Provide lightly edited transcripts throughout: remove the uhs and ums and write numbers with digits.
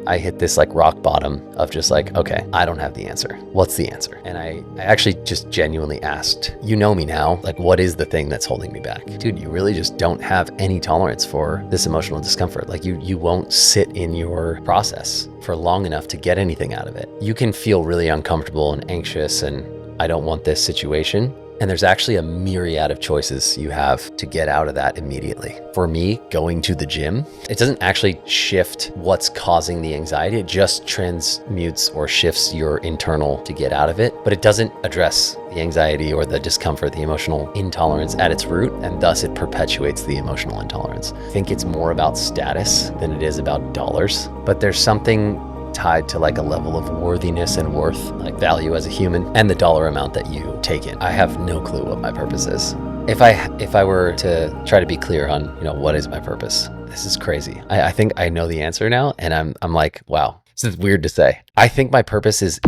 I hit this like rock bottom of just like, okay, I don't have the answer. What's the answer? And I actually just genuinely asked, you know me now, like what is the thing that's holding me back? Dude, you really just don't have any tolerance for this emotional discomfort. Like you won't sit in your process for long enough to get anything out of it. You can feel really uncomfortable and anxious and I don't want this situation. And there's actually a myriad of choices you have to get out of that immediately. For me, going to the gym, it doesn't actually shift what's causing the anxiety. It just transmutes or shifts your internal to get out of it, but it doesn't address the anxiety or the discomfort, the emotional intolerance at its root, and thus it perpetuates the emotional intolerance. I think it's more about status than it is about dollars, but there's something tied to like a level of worthiness and worth, like value as a human, and the dollar amount that you take in. I have no clue what my purpose is. If I were to try to be clear on, what is my purpose? This is crazy. I think I know the answer now, and I'm like, wow, this is weird to say. I think my purpose is...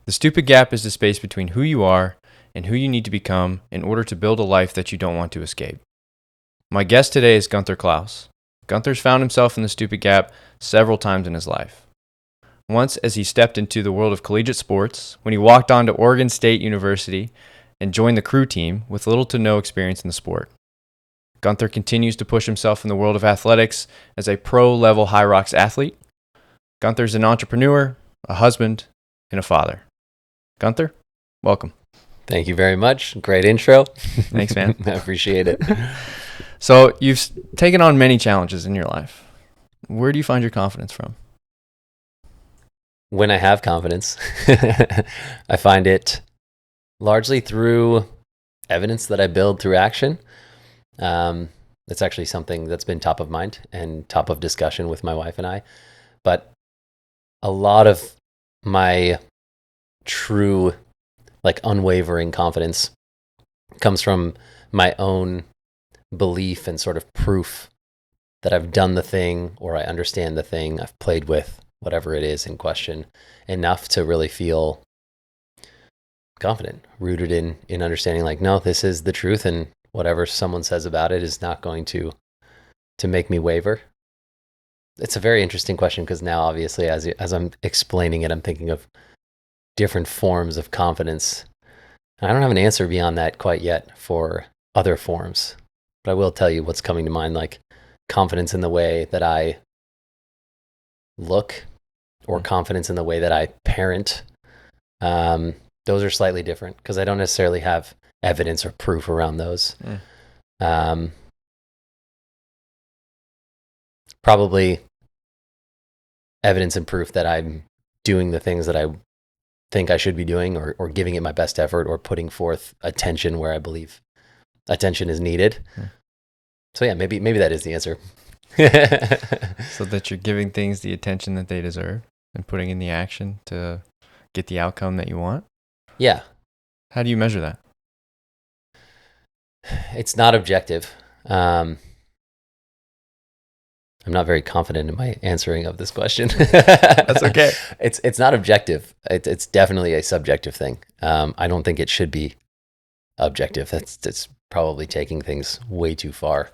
The stupid gap is the space between who you are and who you need to become in order to build a life that you don't want to escape. My guest today is Gunther Klaus. Gunther's found himself in the stupid gap several times in his life. Once as he stepped into the world of collegiate sports, when he walked on to Oregon State University and joined the crew team with little to no experience in the sport. Gunther continues to push himself in the world of athletics as a pro-level HYROX athlete. Gunther's an entrepreneur, a husband, and a father. Gunther, welcome. Thank you very much. Great intro. Thanks, man. I appreciate it. So you've taken on many challenges in your life. Where do you find your confidence from? When I have confidence, I find it largely through evidence that I build through action. That's actually something that's been top of mind and top of discussion with my wife and I. But a lot of my true, like unwavering confidence comes from my own belief and sort of proof that I've done the thing or I understand the thing, I've played with whatever it is in question enough to really feel confident, rooted in understanding like, no, this is the truth and whatever someone says about it is not going to make me waver. It's a very interesting question because now obviously as I'm explaining it, I'm thinking of different forms of confidence. I don't have an answer beyond that quite yet for other forms. But I will tell you what's coming to mind, like confidence in the way that I look or confidence in the way that I parent. Those are slightly different because I don't necessarily have evidence or proof around those. Probably evidence and proof that I'm doing the things that I think I should be doing or giving it my best effort or putting forth attention where I believe attention is needed. So yeah, maybe that is the answer. So that you're giving things the attention that they deserve and putting in the action to get the outcome that you want? Yeah. How do you measure that? It's not objective. I'm not very confident in my answering of this question. That's okay. It's not objective. It's definitely a subjective thing. I don't think it should be objective. That's probably taking things way too far.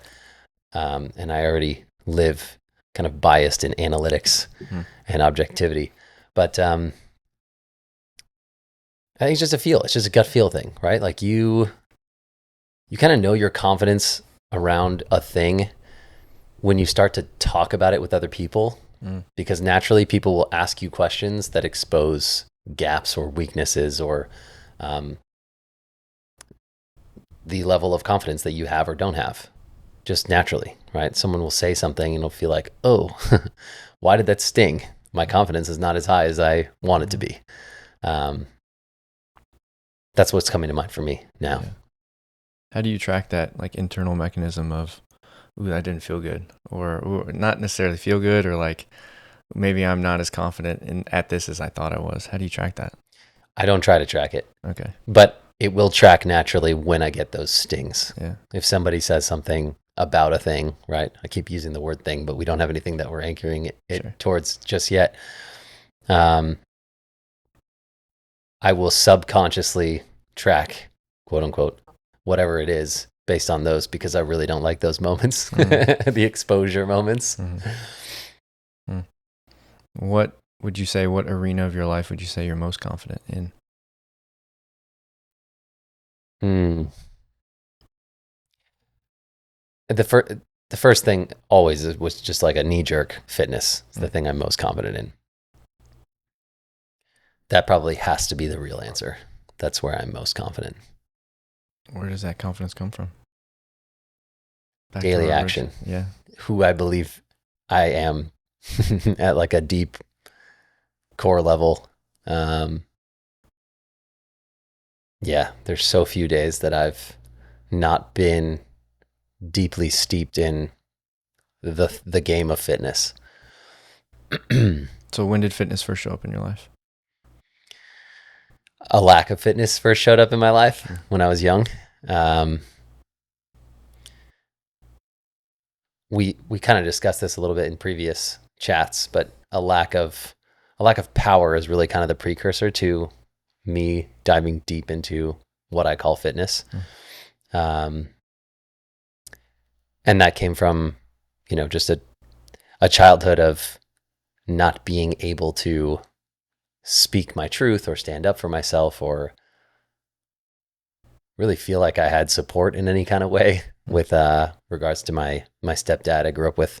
And I already live kind of biased in analytics and objectivity. But I think it's just a feel. It's just a gut feel thing, right? Like you kind of know your confidence around a thing when you start to talk about it with other people, because naturally people will ask you questions that expose gaps or weaknesses or the level of confidence that you have or don't have, just naturally, right? Someone will say something and it'll feel like, oh, why did that sting? My confidence is not as high as I want it to be. That's what's coming to mind for me now. Yeah. How do you track that like internal mechanism of, ooh, that didn't feel good, or ooh, not necessarily feel good, or like maybe I'm not as confident at this as I thought I was? How do you track that? I don't try to track it. Okay. But it will track naturally when I get those stings. Yeah. If somebody says something about a thing, right? I keep using the word thing, but we don't have anything that we're anchoring it towards just yet. I will subconsciously track, quote unquote, whatever it is based on those because I really don't like those moments, the exposure moments. What would you say, what arena of your life would you say you're most confident in? The first thing always was just like a knee-jerk fitness. It's the thing I'm most confident in. That probably has to be the real answer. That's where I'm most confident. Where does that confidence come from? Back to Daily our action. Yeah. Who I believe I am at like a deep core level. Yeah, there's so few days that I've not been deeply steeped in the game of fitness. So when did fitness first show up in your life? A lack of fitness first showed up in my life when I was young. We kind of discussed this a little bit in previous chats, but a lack of power is really kind of the precursor to me diving deep into what I call fitness. And that came from, just a childhood of not being able to speak my truth or stand up for myself or really feel like I had support in any kind of way with regards to my stepdad. I grew up with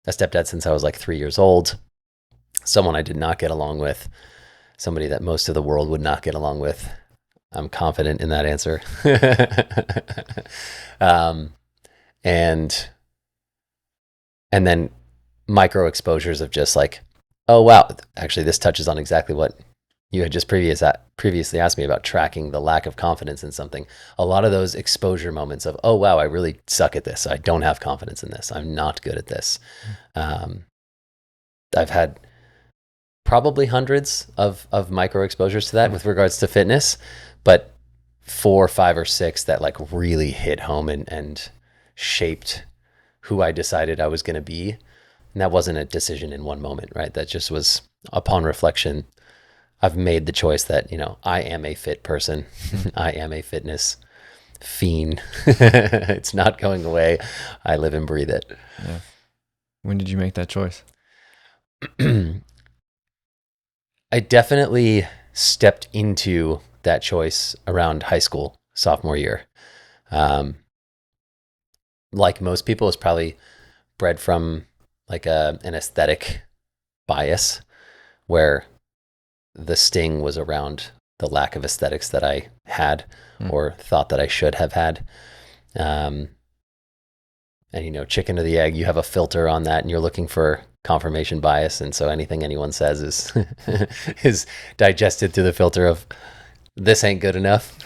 a stepdad since I was like 3 years old, someone I did not get along with, somebody that most of the world would not get along with. I'm confident in that answer. And then micro exposures of just like, oh, wow, actually, this touches on exactly what you had just previously asked me about, tracking the lack of confidence in something. A lot of those exposure moments of, oh, wow, I really suck at this. I don't have confidence in this. I'm not good at this. I've had probably hundreds of micro exposures to that with regards to fitness, but 4, 5, or 6 that like really hit home and shaped who I decided I was going to be. And that wasn't a decision in one moment, right? That just was upon reflection. I've made the choice that, I am a fit person. I am a fitness fiend. It's not going away. I live and breathe it. Yeah. When did you make that choice? I definitely stepped into that choice around high school, sophomore year. Like most people, it's probably bred from like an aesthetic bias where the sting was around the lack of aesthetics that I had or thought that I should have had. And, chicken or the egg, you have a filter on that and you're looking for confirmation bias. And so anything anyone says is, is digested through the filter of this ain't good enough.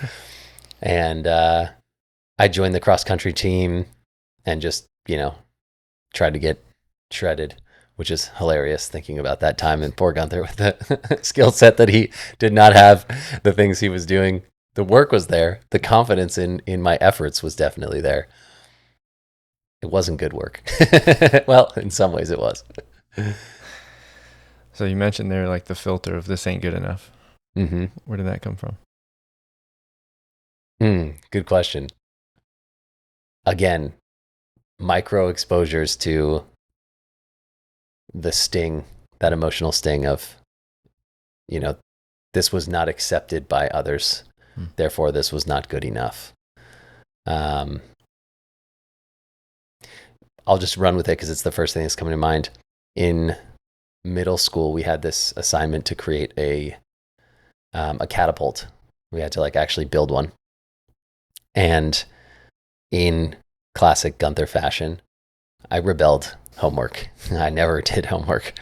And I joined the cross country team and just, tried to get shredded, which is hilarious thinking about that time. And poor Gunther with the skill set that he did not have, the things he was doing. The work was there. The confidence in my efforts was definitely there. It wasn't good work. Well, in some ways it was. So you mentioned there like the filter of this ain't good enough. Mm-hmm. Where did that come from? Good question. Again, micro exposures to the sting, that emotional sting of, this was not accepted by others. Therefore, this was not good enough. I'll just run with it because it's the first thing that's coming to mind. In middle school, we had this assignment to create a catapult. We had to like actually build one. And in classic Gunther fashion, I rebelled homework. I never did homework.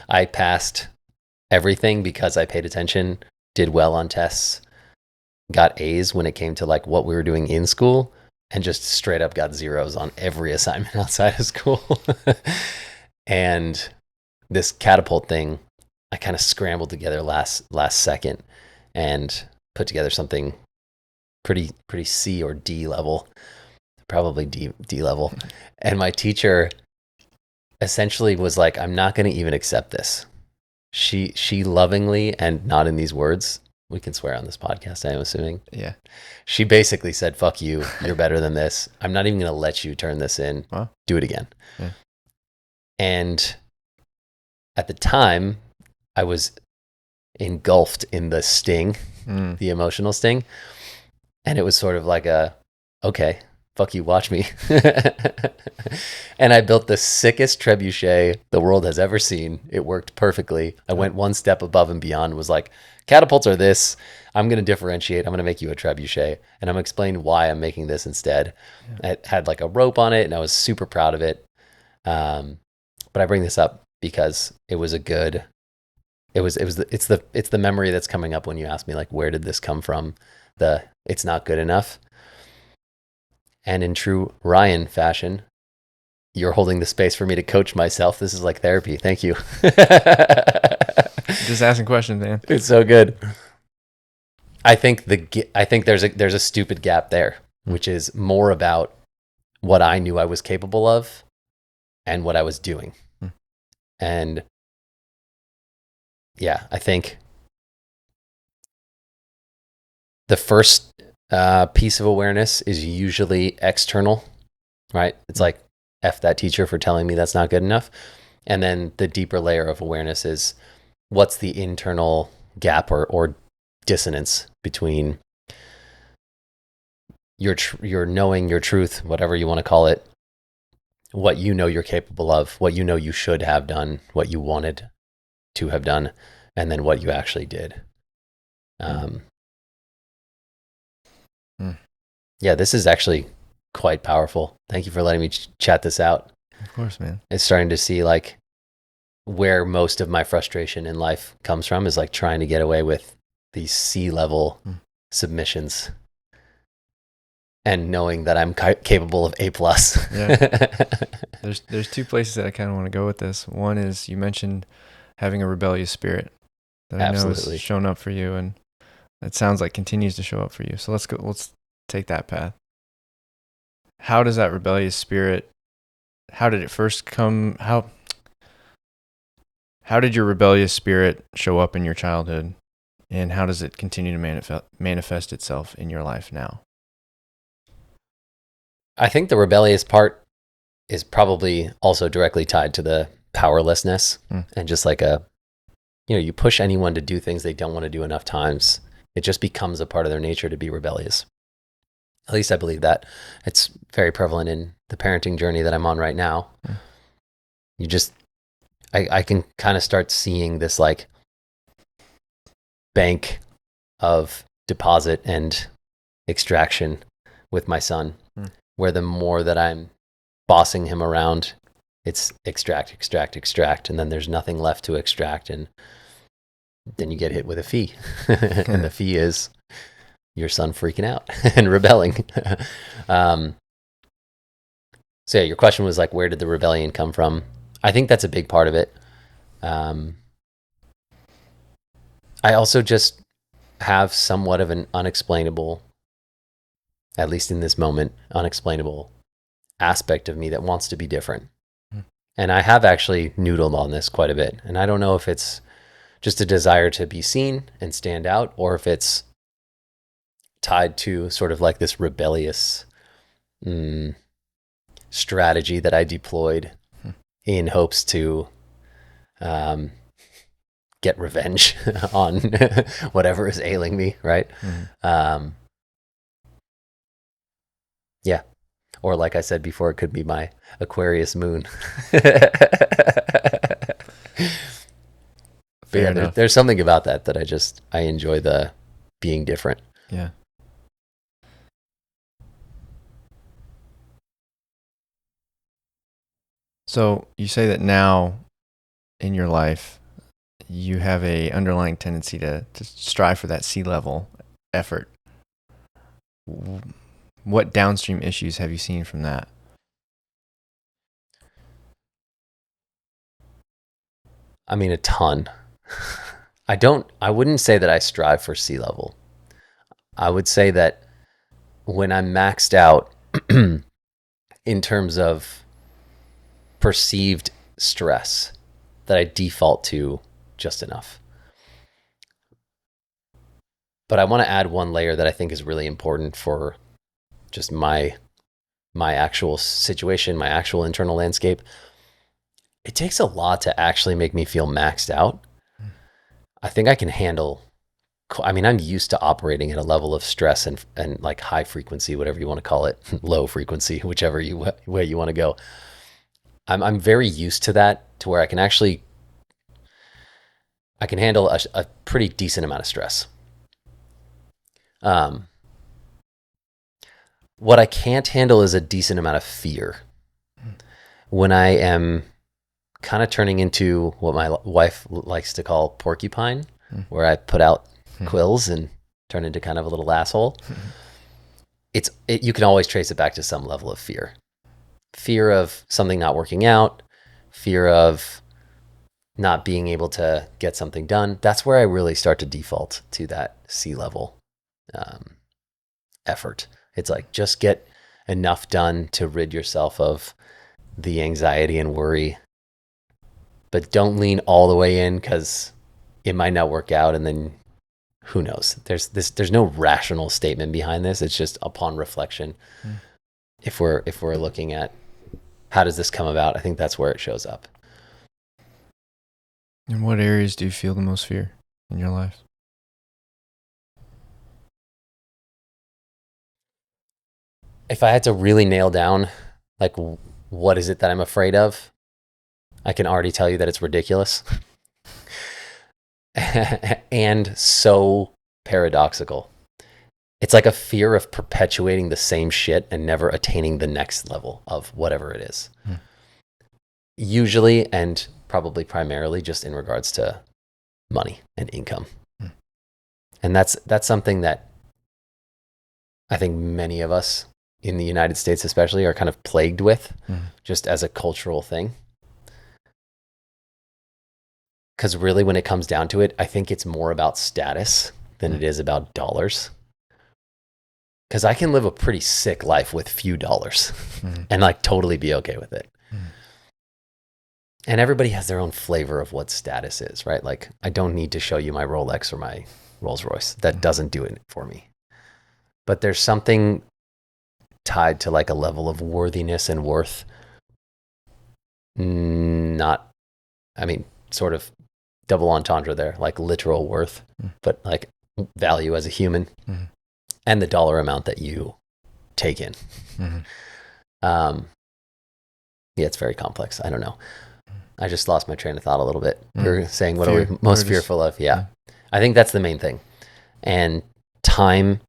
I passed everything because I paid attention, did well on tests, got A's when it came to like what we were doing in school, and just straight up got zeros on every assignment outside of school. And this catapult thing, I kind of scrambled together last second and put together something pretty C or D level, probably D level. And my teacher essentially was like, I'm not going to even accept this. She lovingly, and not in these words, We can swear on this podcast, I'm assuming. Yeah. She basically said, fuck you. You're better than this. I'm not even going to let you turn this in. Wow. Do it again. Yeah. And at the time, I was engulfed in the sting, the emotional sting. And it was sort of like okay, fuck you, watch me. And I built the sickest trebuchet the world has ever seen. It worked perfectly. I went one step above and beyond, was like, catapults are this. I'm going to differentiate. I'm going to make you a trebuchet. And I'm going to explain why I'm making this instead. Yeah. It had like a rope on it, and I was super proud of it. But I bring this up because it was it's the memory that's coming up when you ask me, like, where did this come from? It's not good enough. And in true Ryan fashion, you're holding the space for me to coach myself. This is like therapy. Thank you. Just asking questions, man. It's so good. I think there's a stupid gap there, which is more about what I knew I was capable of and what I was doing. And yeah, I think the first piece of awareness is usually external, right? It's like, F that teacher for telling me that's not good enough. And then the deeper layer of awareness is, what's the internal gap or dissonance between your knowing your truth, whatever you want to call it, what you know you're capable of, what you know you should have done, what you wanted to have done, and then what you actually did. Yeah, this is actually quite powerful. Thank you for letting me chat this out. Of course, man. It's starting to see like where most of my frustration in life comes from, is like trying to get away with these C-level submissions and knowing that I'm capable of A+. Yeah. There's two places that I kind of want to go with this. One is, you mentioned having a rebellious spirit that I know has shown up for you, and it sounds like continues to show up for you. So let's take that path. How does that rebellious spirit, how did it first come? How did your rebellious spirit show up in your childhood, and how does it continue to manifest itself in your life now? I think the rebellious part is probably also directly tied to the powerlessness, and just like you push anyone to do things they don't want to do enough times, it just becomes a part of their nature to be rebellious. At least I believe that. It's very prevalent in the parenting journey that I'm on right now. I can kind of start seeing this like bank of deposit and extraction with my son, where the more that I'm bossing him around, it's extract, and then there's nothing left to extract, and then you get hit with a fee. And the fee is your son freaking out and rebelling. So yeah, your question was like, where did the rebellion come from? I think that's a big part of it. I also just have somewhat of an unexplainable, at least in this moment, unexplainable aspect of me that wants to be different. And I have actually noodled on this quite a bit. And I don't know if it's just a desire to be seen and stand out, or if it's tied to sort of like this rebellious strategy that I deployed in hopes to get revenge on whatever is ailing me, right? Yeah. Or like I said before, it could be my Aquarius moon. Fair enough. There's something about that I enjoy, the being different. Yeah. So you say that now in your life, you have a underlying tendency to strive for that C-level effort. What downstream issues have you seen from that? I mean, a ton. I wouldn't say that I strive for C-level. I would say that when I'm maxed out in terms of perceived stress, that I default to just enough. But I want to add one layer that I think is really important for just my actual situation, my actual internal landscape. It takes a lot to actually make me feel maxed out. I think I can handle, I mean, I'm used to operating at a level of stress and like high frequency, whatever you want to call it, low frequency, whichever way you want to go. I'm very used to that, to where I can handle a pretty decent amount of stress. Um, what I can't handle is a decent amount of fear. When I am kind of turning into what my wife likes to call porcupine, where I put out quills and turn into kind of a little asshole. You can always trace it back to some level of fear. Fear of something not working out, fear of not being able to get something done. That's where I really start to default to that C-level effort. It's like, just get enough done to rid yourself of the anxiety and worry, but don't lean all the way in, because it might not work out, and then who knows? There's no rational statement behind this. It's just upon reflection. If we're looking at how does this come about, I think that's where it shows up. In what areas do you feel the most fear in your life? If I had to really nail down, like, what is it that I'm afraid of, I can already tell you that it's ridiculous. And so paradoxical. It's like a fear of perpetuating the same shit and never attaining the next level of whatever it is. Usually, and probably primarily, just in regards to money and income. And that's something that I think many of us in the United States especially are kind of plagued with, just as a cultural thing. Because really, when it comes down to it, I think it's more about status than it is about dollars. Because I can live a pretty sick life with few dollars and like totally be okay with it. And everybody has their own flavor of what status is, right? Like, I don't need to show you my Rolex or my Rolls Royce. That doesn't do it for me. But there's something tied to like a level of worthiness and worth. Sort of double entendre there, like literal worth, but like value as a human, and the dollar amount that you take in. Yeah, it's very complex. I don't know. I just lost my train of thought a little bit. You're saying, what are we most fearful of? Yeah. I think that's the main thing. And time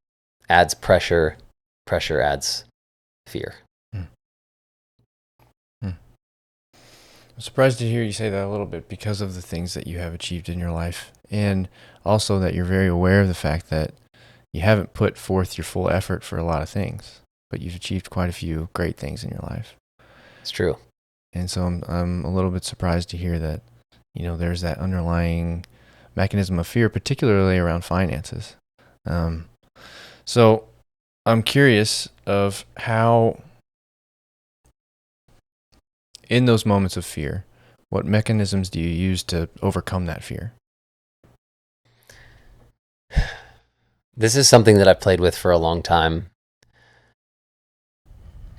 adds pressure. Pressure adds fear. I'm surprised to hear you say that a little bit, because of the things that you have achieved in your life, and also that you're very aware of the fact that you haven't put forth your full effort for a lot of things, but you've achieved quite a few great things in your life. It's true. And so I'm a little bit surprised to hear that, there's that underlying mechanism of fear, particularly around finances. So I'm curious of how, in those moments of fear, what mechanisms do you use to overcome that fear? This is something that I've played with for a long time.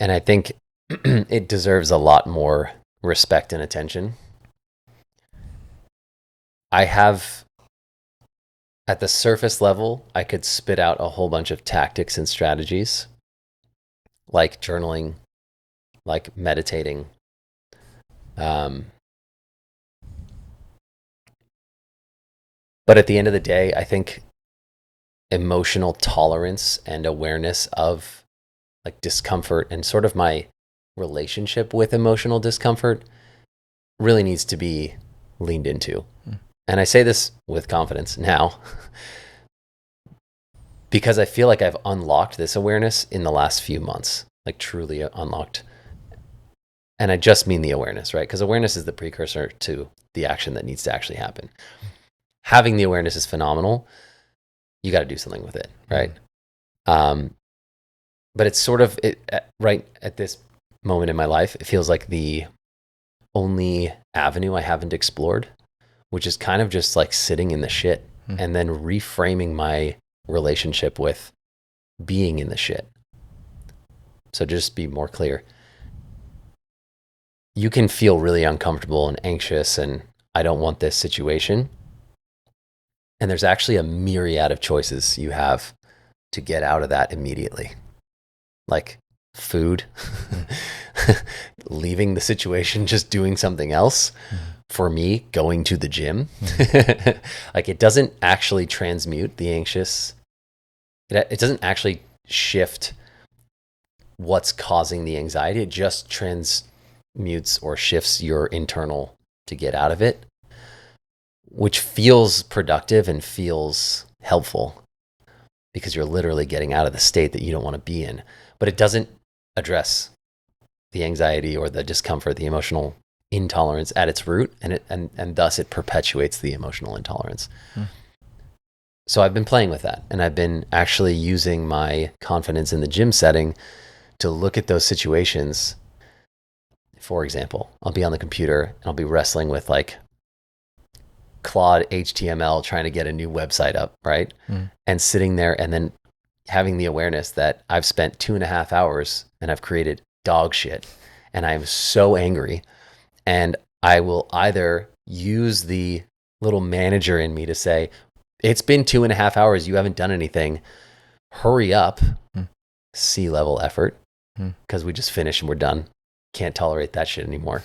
And I think it deserves a lot more respect and attention. I have, at the surface level, I could spit out a whole bunch of tactics and strategies, like journaling, like meditating. But at the end of the day, I think emotional tolerance and awareness of like discomfort and sort of my relationship with emotional discomfort really needs to be leaned into. And I say this with confidence now because I feel like I've unlocked this awareness in the last few months, like truly unlocked. And I just mean the awareness, right? Because awareness is the precursor to the action that needs to actually happen. Having the awareness is phenomenal. You got to do something with it, right? But it's sort of, right at this moment in my life, it feels like the only avenue I haven't explored, which is kind of just like sitting in the shit and then reframing my relationship with being in the shit. So just be more clear. You can feel really uncomfortable and anxious and I don't want this situation. And there's actually a myriad of choices you have to get out of that immediately. Like food, leaving the situation, just doing something else. For me, going to the gym. Like it doesn't actually transmute the anxious. It doesn't actually shift what's causing the anxiety. It just transmutes or shifts your internal to get out of it, which feels productive and feels helpful because you're literally getting out of the state that you don't want to be in. But it doesn't address the anxiety or the discomfort, the emotional intolerance at its root, and thus it perpetuates the emotional intolerance. So I've been playing with that, and I've been actually using my confidence in the gym setting to look at those situations. For example, I'll be on the computer and I'll be wrestling with like Claude HTML trying to get a new website up, right? And sitting there and then having the awareness that I've spent 2.5 hours and I've created dog shit and I'm so angry, and I will either use the little manager in me to say, it's been 2.5 hours, you haven't done anything, hurry up, C-level effort, because we just finished and we're done, can't tolerate that shit anymore.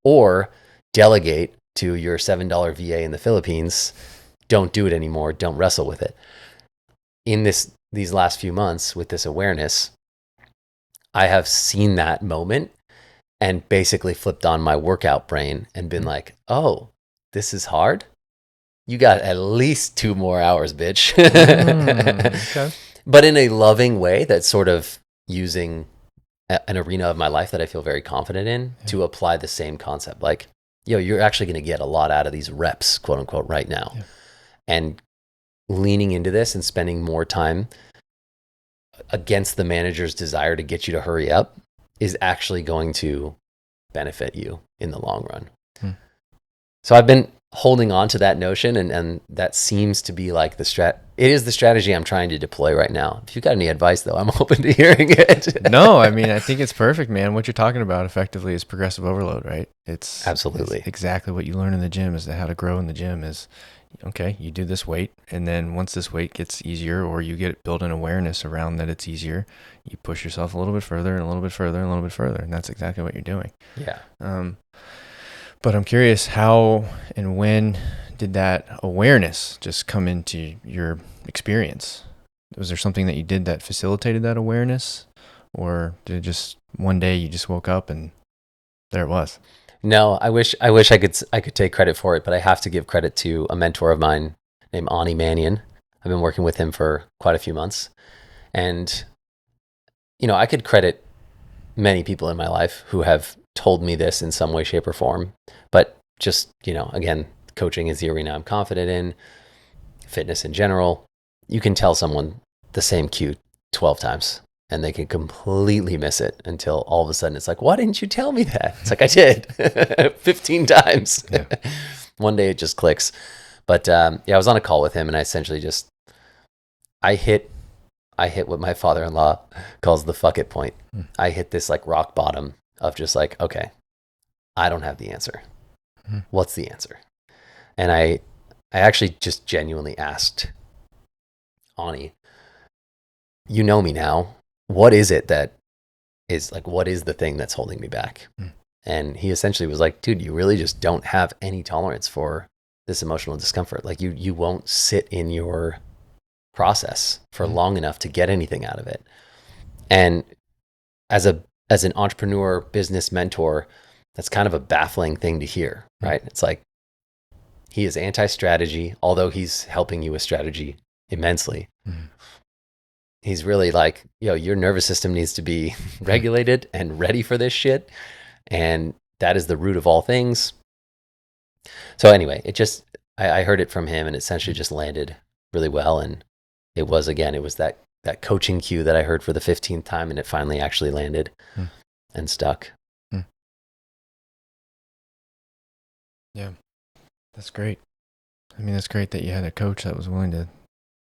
Or delegate to your $7 VA in the Philippines, don't do it anymore, don't wrestle with it. In these last few months with this awareness, I have seen that moment and basically flipped on my workout brain and been like, oh, this is hard? You got at least 2 more hours, bitch. Okay. But in a loving way that's sort of using an arena of my life that I feel very confident in to apply the same concept. Like, you're actually going to get a lot out of these reps, quote unquote, right now. And leaning into this and spending more time against the manager's desire to get you to hurry up is actually going to benefit you in the long run. So I've been holding on to that notion, and that seems to be like it is the strategy I'm trying to deploy right now. If you've got any advice though, I'm open to hearing it. No, I mean, I think it's perfect, man. What you're talking about effectively is progressive overload, right? It's exactly what you learn in the gym is how to grow in the gym is, okay, you do this weight, and then once this weight gets easier, or you build an awareness around that it's easier, you push yourself a little bit further and a little bit further and a little bit further. And that's exactly what you're doing. Yeah. But I'm curious, how and when did that awareness just come into your experience? Was there something that you did that facilitated that awareness? Or did it just one day you just woke up and there it was? No, I wish I could take credit for it, but I have to give credit to a mentor of mine named Ani Mannion. I've been working with him for quite a few months. And, I could credit many people in my life who have told me this in some way, shape, or form. But just, again, coaching is the arena I'm confident in, fitness in general. You can tell someone the same cue 12 times and they can completely miss it until all of a sudden it's like, why didn't you tell me that? It's like, I did 15 times. Yeah. One day it just clicks. But I was on a call with him and I essentially I hit what my father-in-law calls the fuck it point. I hit this like rock bottom of just like, okay, I don't have the answer. What's the answer? And I actually just genuinely asked Ani, you know me now. What is it that is like, what is the thing that's holding me back? And he essentially was like, dude, you really just don't have any tolerance for this emotional discomfort. Like you won't sit in your process for long enough to get anything out of it. And as an entrepreneur, business mentor, that's kind of a baffling thing to hear, right? It's like, he is anti-strategy, although he's helping you with strategy immensely. He's really like, your nervous system needs to be regulated and ready for this shit. And that is the root of all things. So anyway, I heard it from him and it essentially just landed really well. And it was that coaching cue that I heard for the 15th time, and it finally actually landed and stuck. Yeah, that's great. I mean, that's great that you had a coach that was willing to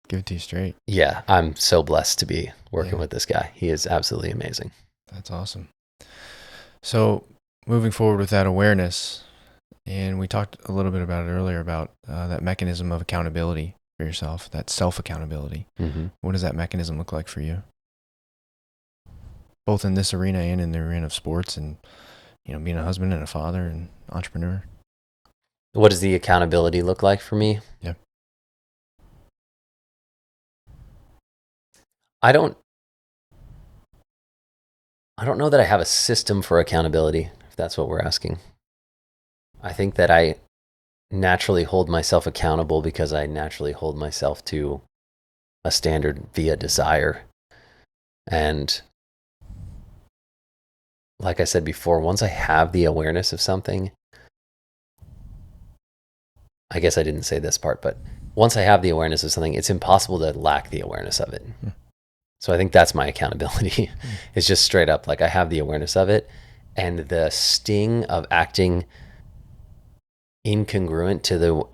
Give it to you straight. Yeah, I'm so blessed to be working Yeah. with this guy. He is absolutely amazing. That's awesome. So moving forward with that awareness, and we talked a little bit about it earlier about that mechanism of accountability for yourself, that self-accountability. Mm-hmm. What does that mechanism look like for you? Both in this arena and in the arena of sports and, being a husband and a father and entrepreneur. What does the accountability look like for me? Yeah. I don't know that I have a system for accountability, if that's what we're asking. I think that I naturally hold myself accountable because I naturally hold myself to a standard via desire. And like I said before, once I have the awareness of something, I guess I didn't say this part, but once I have the awareness of something, it's impossible to lack the awareness of it. So I think that's my accountability. It's just straight up like I have the awareness of it, and the sting of acting incongruent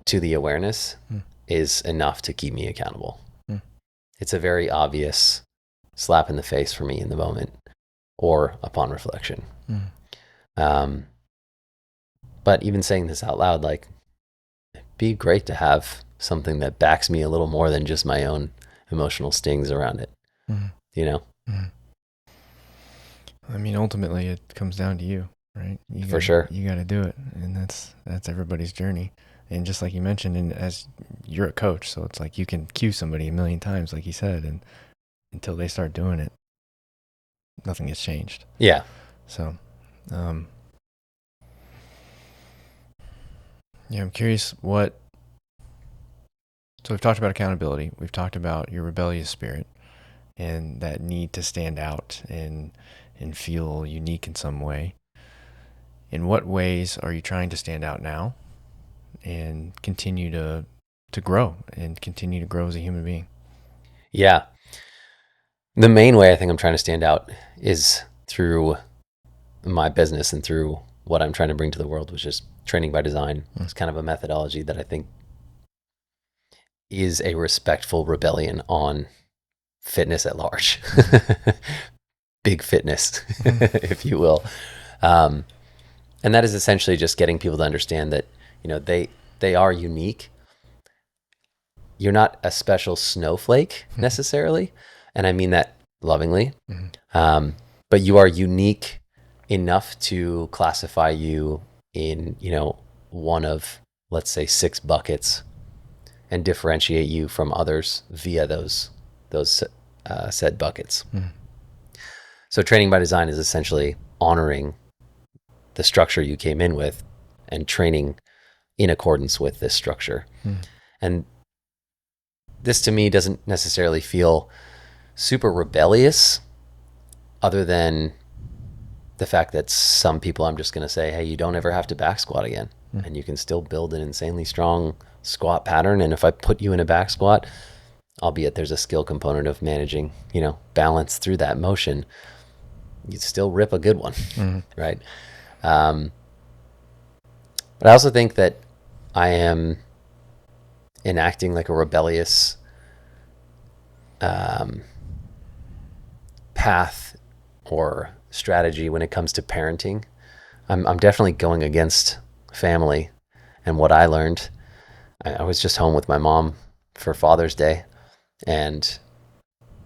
to the awareness is enough to keep me accountable. It's a very obvious slap in the face for me in the moment or upon reflection. But even saying this out loud, like, it'd be great to have something that backs me a little more than just my own emotional stings around it. You know? I mean, ultimately, it comes down to you, right? For sure. You got to do it, and that's everybody's journey. And just like you mentioned, and as you're a coach, so it's like you can cue somebody a million times, like you said, and until they start doing it, nothing has changed. Yeah. So, yeah, I'm curious what. So we've talked about accountability. We've talked about your rebellious spirit and that need to stand out and feel unique in some way. In what ways are you trying to stand out now and continue to grow and continue to grow as a human being? Yeah. The main way I think I'm trying to stand out is through my business and through what I'm trying to bring to the world, which is training by design. It's kind of a methodology that I think is a respectful rebellion on fitness at large. Big fitness, if you will. And that is essentially just getting people to understand that, they are unique. You're not a special snowflake necessarily. And I mean that lovingly. But you are unique enough to classify you in, one of, let's say, 6 buckets and differentiate you from others via those said buckets. So training by design is essentially honoring the structure you came in with and training in accordance with this structure. And this to me doesn't necessarily feel super rebellious, other than the fact that some people I'm just going to say, hey, you don't ever have to back squat again. And you can still build an insanely strong squat pattern. And if I put you in a back squat, albeit there's a skill component of managing, balance through that motion, you'd still rip a good one, right? But I also think that I am enacting like a rebellious path or strategy when it comes to parenting. I'm definitely going against family and what I learned. I was just home with my mom for Father's Day, and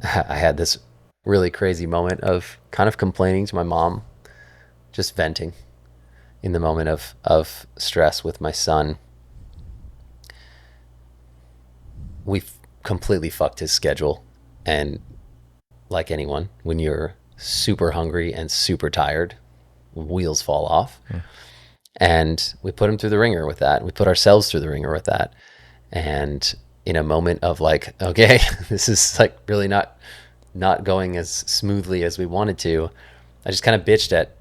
I had this really crazy moment of kind of complaining to my mom, just venting in the moment of stress with my son. We completely fucked his schedule. And like anyone, when you're super hungry and super tired, wheels fall off. And we put him through the ringer with that. We put ourselves through the ringer with that. And in a moment of like, okay, this is like really not going as smoothly as we wanted to, I just kind of bitched at,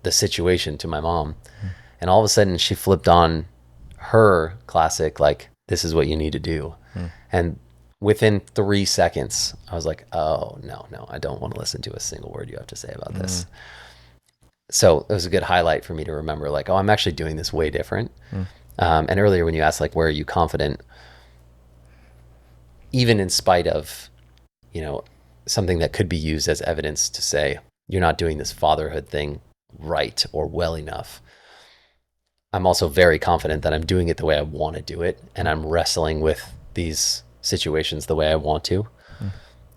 the situation to my mom. And all of a sudden she flipped on her classic, like, this is what you need to do. And within 3 seconds, I was like, oh, no, I don't want to listen to a single word you have to say about this. So it was a good highlight for me to remember, like, oh, I'm actually doing this way different. And earlier when you asked, like, where are you confident? even in spite of, something that could be used as evidence to say, you're not doing this fatherhood thing right or well enough. I'm also very confident that I'm doing it the way I want to do it. And I'm wrestling with these situations the way I want to.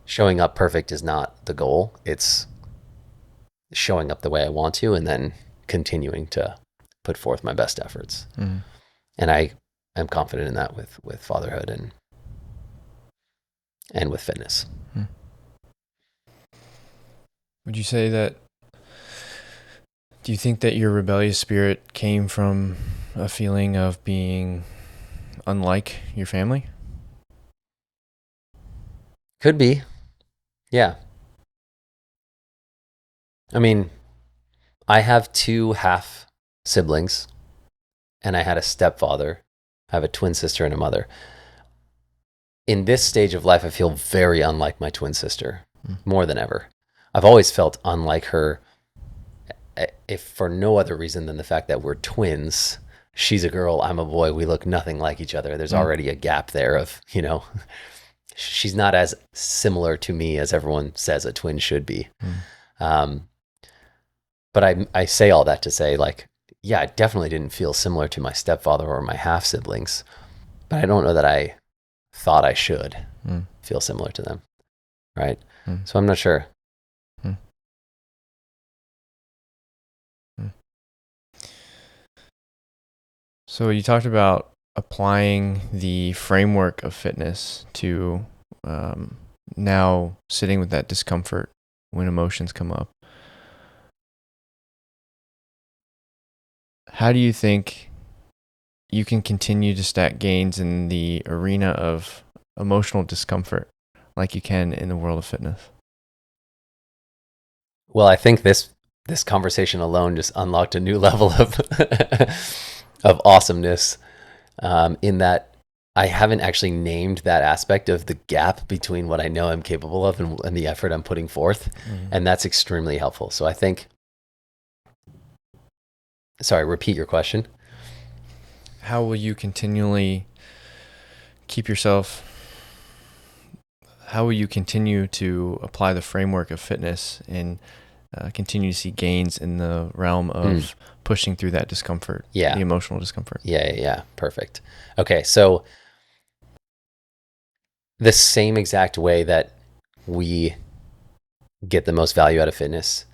Showing up perfect is not the goal. It's showing up the way I want to, and then continuing to put forth my best efforts. And I am confident in that with fatherhood and with fitness. Would you say that, do you think that your rebellious spirit came from a feeling of being unlike your family? Could be. Yeah. I mean, I have 2 half siblings, and I had a stepfather. I have a twin sister and a mother. In this stage of life, I feel very unlike my twin sister, more than ever. I've always felt unlike her, if for no other reason than the fact that we're twins. She's a girl, I'm a boy. We look nothing like each other. There's already a gap there of, she's not as similar to me as everyone says a twin should be. But I say all that to say, like, yeah, I definitely didn't feel similar to my stepfather or my half siblings, but I don't know that I thought I should feel similar to them. Right. So I'm not sure. So you talked about applying the framework of fitness to now sitting with that discomfort when emotions come up. How do you think you can continue to stack gains in the arena of emotional discomfort like you can in the world of fitness? Well, I think this conversation alone just unlocked a new level of of awesomeness, in that I haven't actually named that aspect of the gap between what I know I'm capable of and the effort I'm putting forth. And that's extremely helpful. So I think, sorry, repeat your question. How will you continually keep yourself, how will you continue to apply the framework of fitness and continue to see gains in the realm of pushing through that discomfort, the emotional discomfort? Yeah. Perfect. Okay, so the same exact way that we get the most value out of fitness,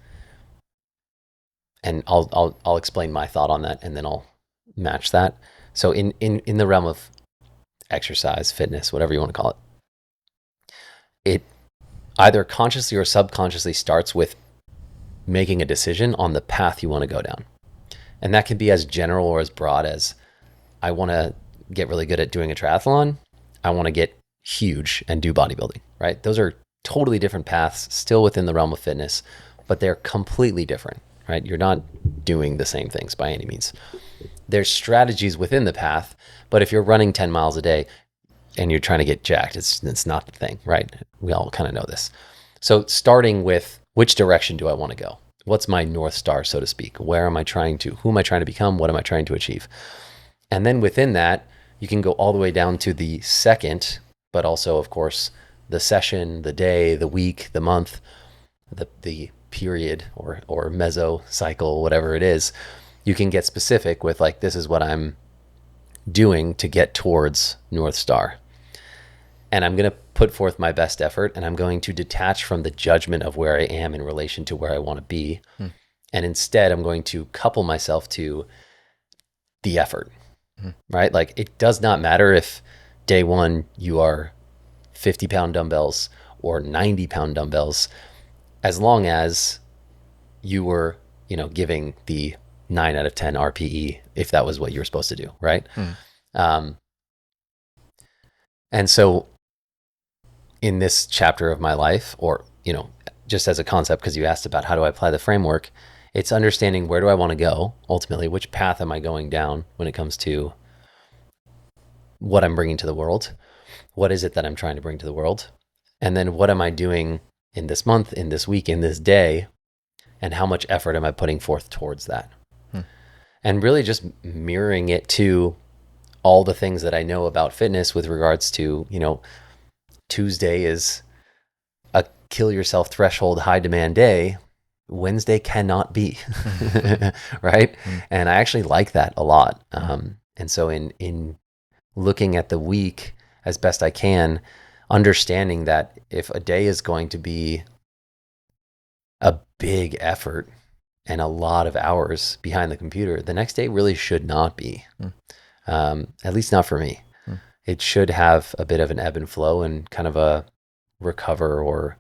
and I'll explain my thought on that, and then I'll match that. So in the realm of exercise, fitness, whatever you want to call it, it either consciously or subconsciously starts with making a decision on the path you want to go down. And that can be as general or as broad as, I want to get really good at doing a triathlon. I want to get huge and do bodybuilding, right? Those are totally different paths, still within the realm of fitness, but they're completely different, right? You're not doing the same things by any means. There's strategies within the path, but if you're running 10 miles a day and you're trying to get jacked, it's not the thing, right? We all kind of know this. So starting with, which direction do I want to go? What's my North Star, so to speak? Who am I trying to become? What am I trying to achieve? And then within that, you can go all the way down to the second, but also, of course, the session, the day, the week, the month, the period or mesocycle, whatever it is. You can get specific with, like, this is what I'm doing to get towards North Star. And I'm going to put forth my best effort, and I'm going to detach from the judgment of where I am in relation to where I want to be. And instead, I'm going to couple myself to the effort, right? Like, it does not matter if day one you are 50-pound dumbbells or 90-pound dumbbells, as long as you were, giving the 9 out of 10 RPE, if that was what you were supposed to do, right? And so in this chapter of my life, or, just as a concept, because you asked about how do I apply the framework, it's understanding, where do I want to go? Ultimately, which path am I going down when it comes to what I'm bringing to the world? What is it that I'm trying to bring to the world? And then what am I doing in this month, in this week, in this day? And how much effort am I putting forth towards that? And really just mirroring it to all the things that I know about fitness with regards to, Tuesday is a kill yourself threshold high demand day, Wednesday cannot be, right? And I actually like that a lot. And so in looking at the week as best I can, understanding that if a day is going to be a big effort and a lot of hours behind the computer, the next day really should not be, at least not for me. It should have a bit of an ebb and flow and kind of a recover or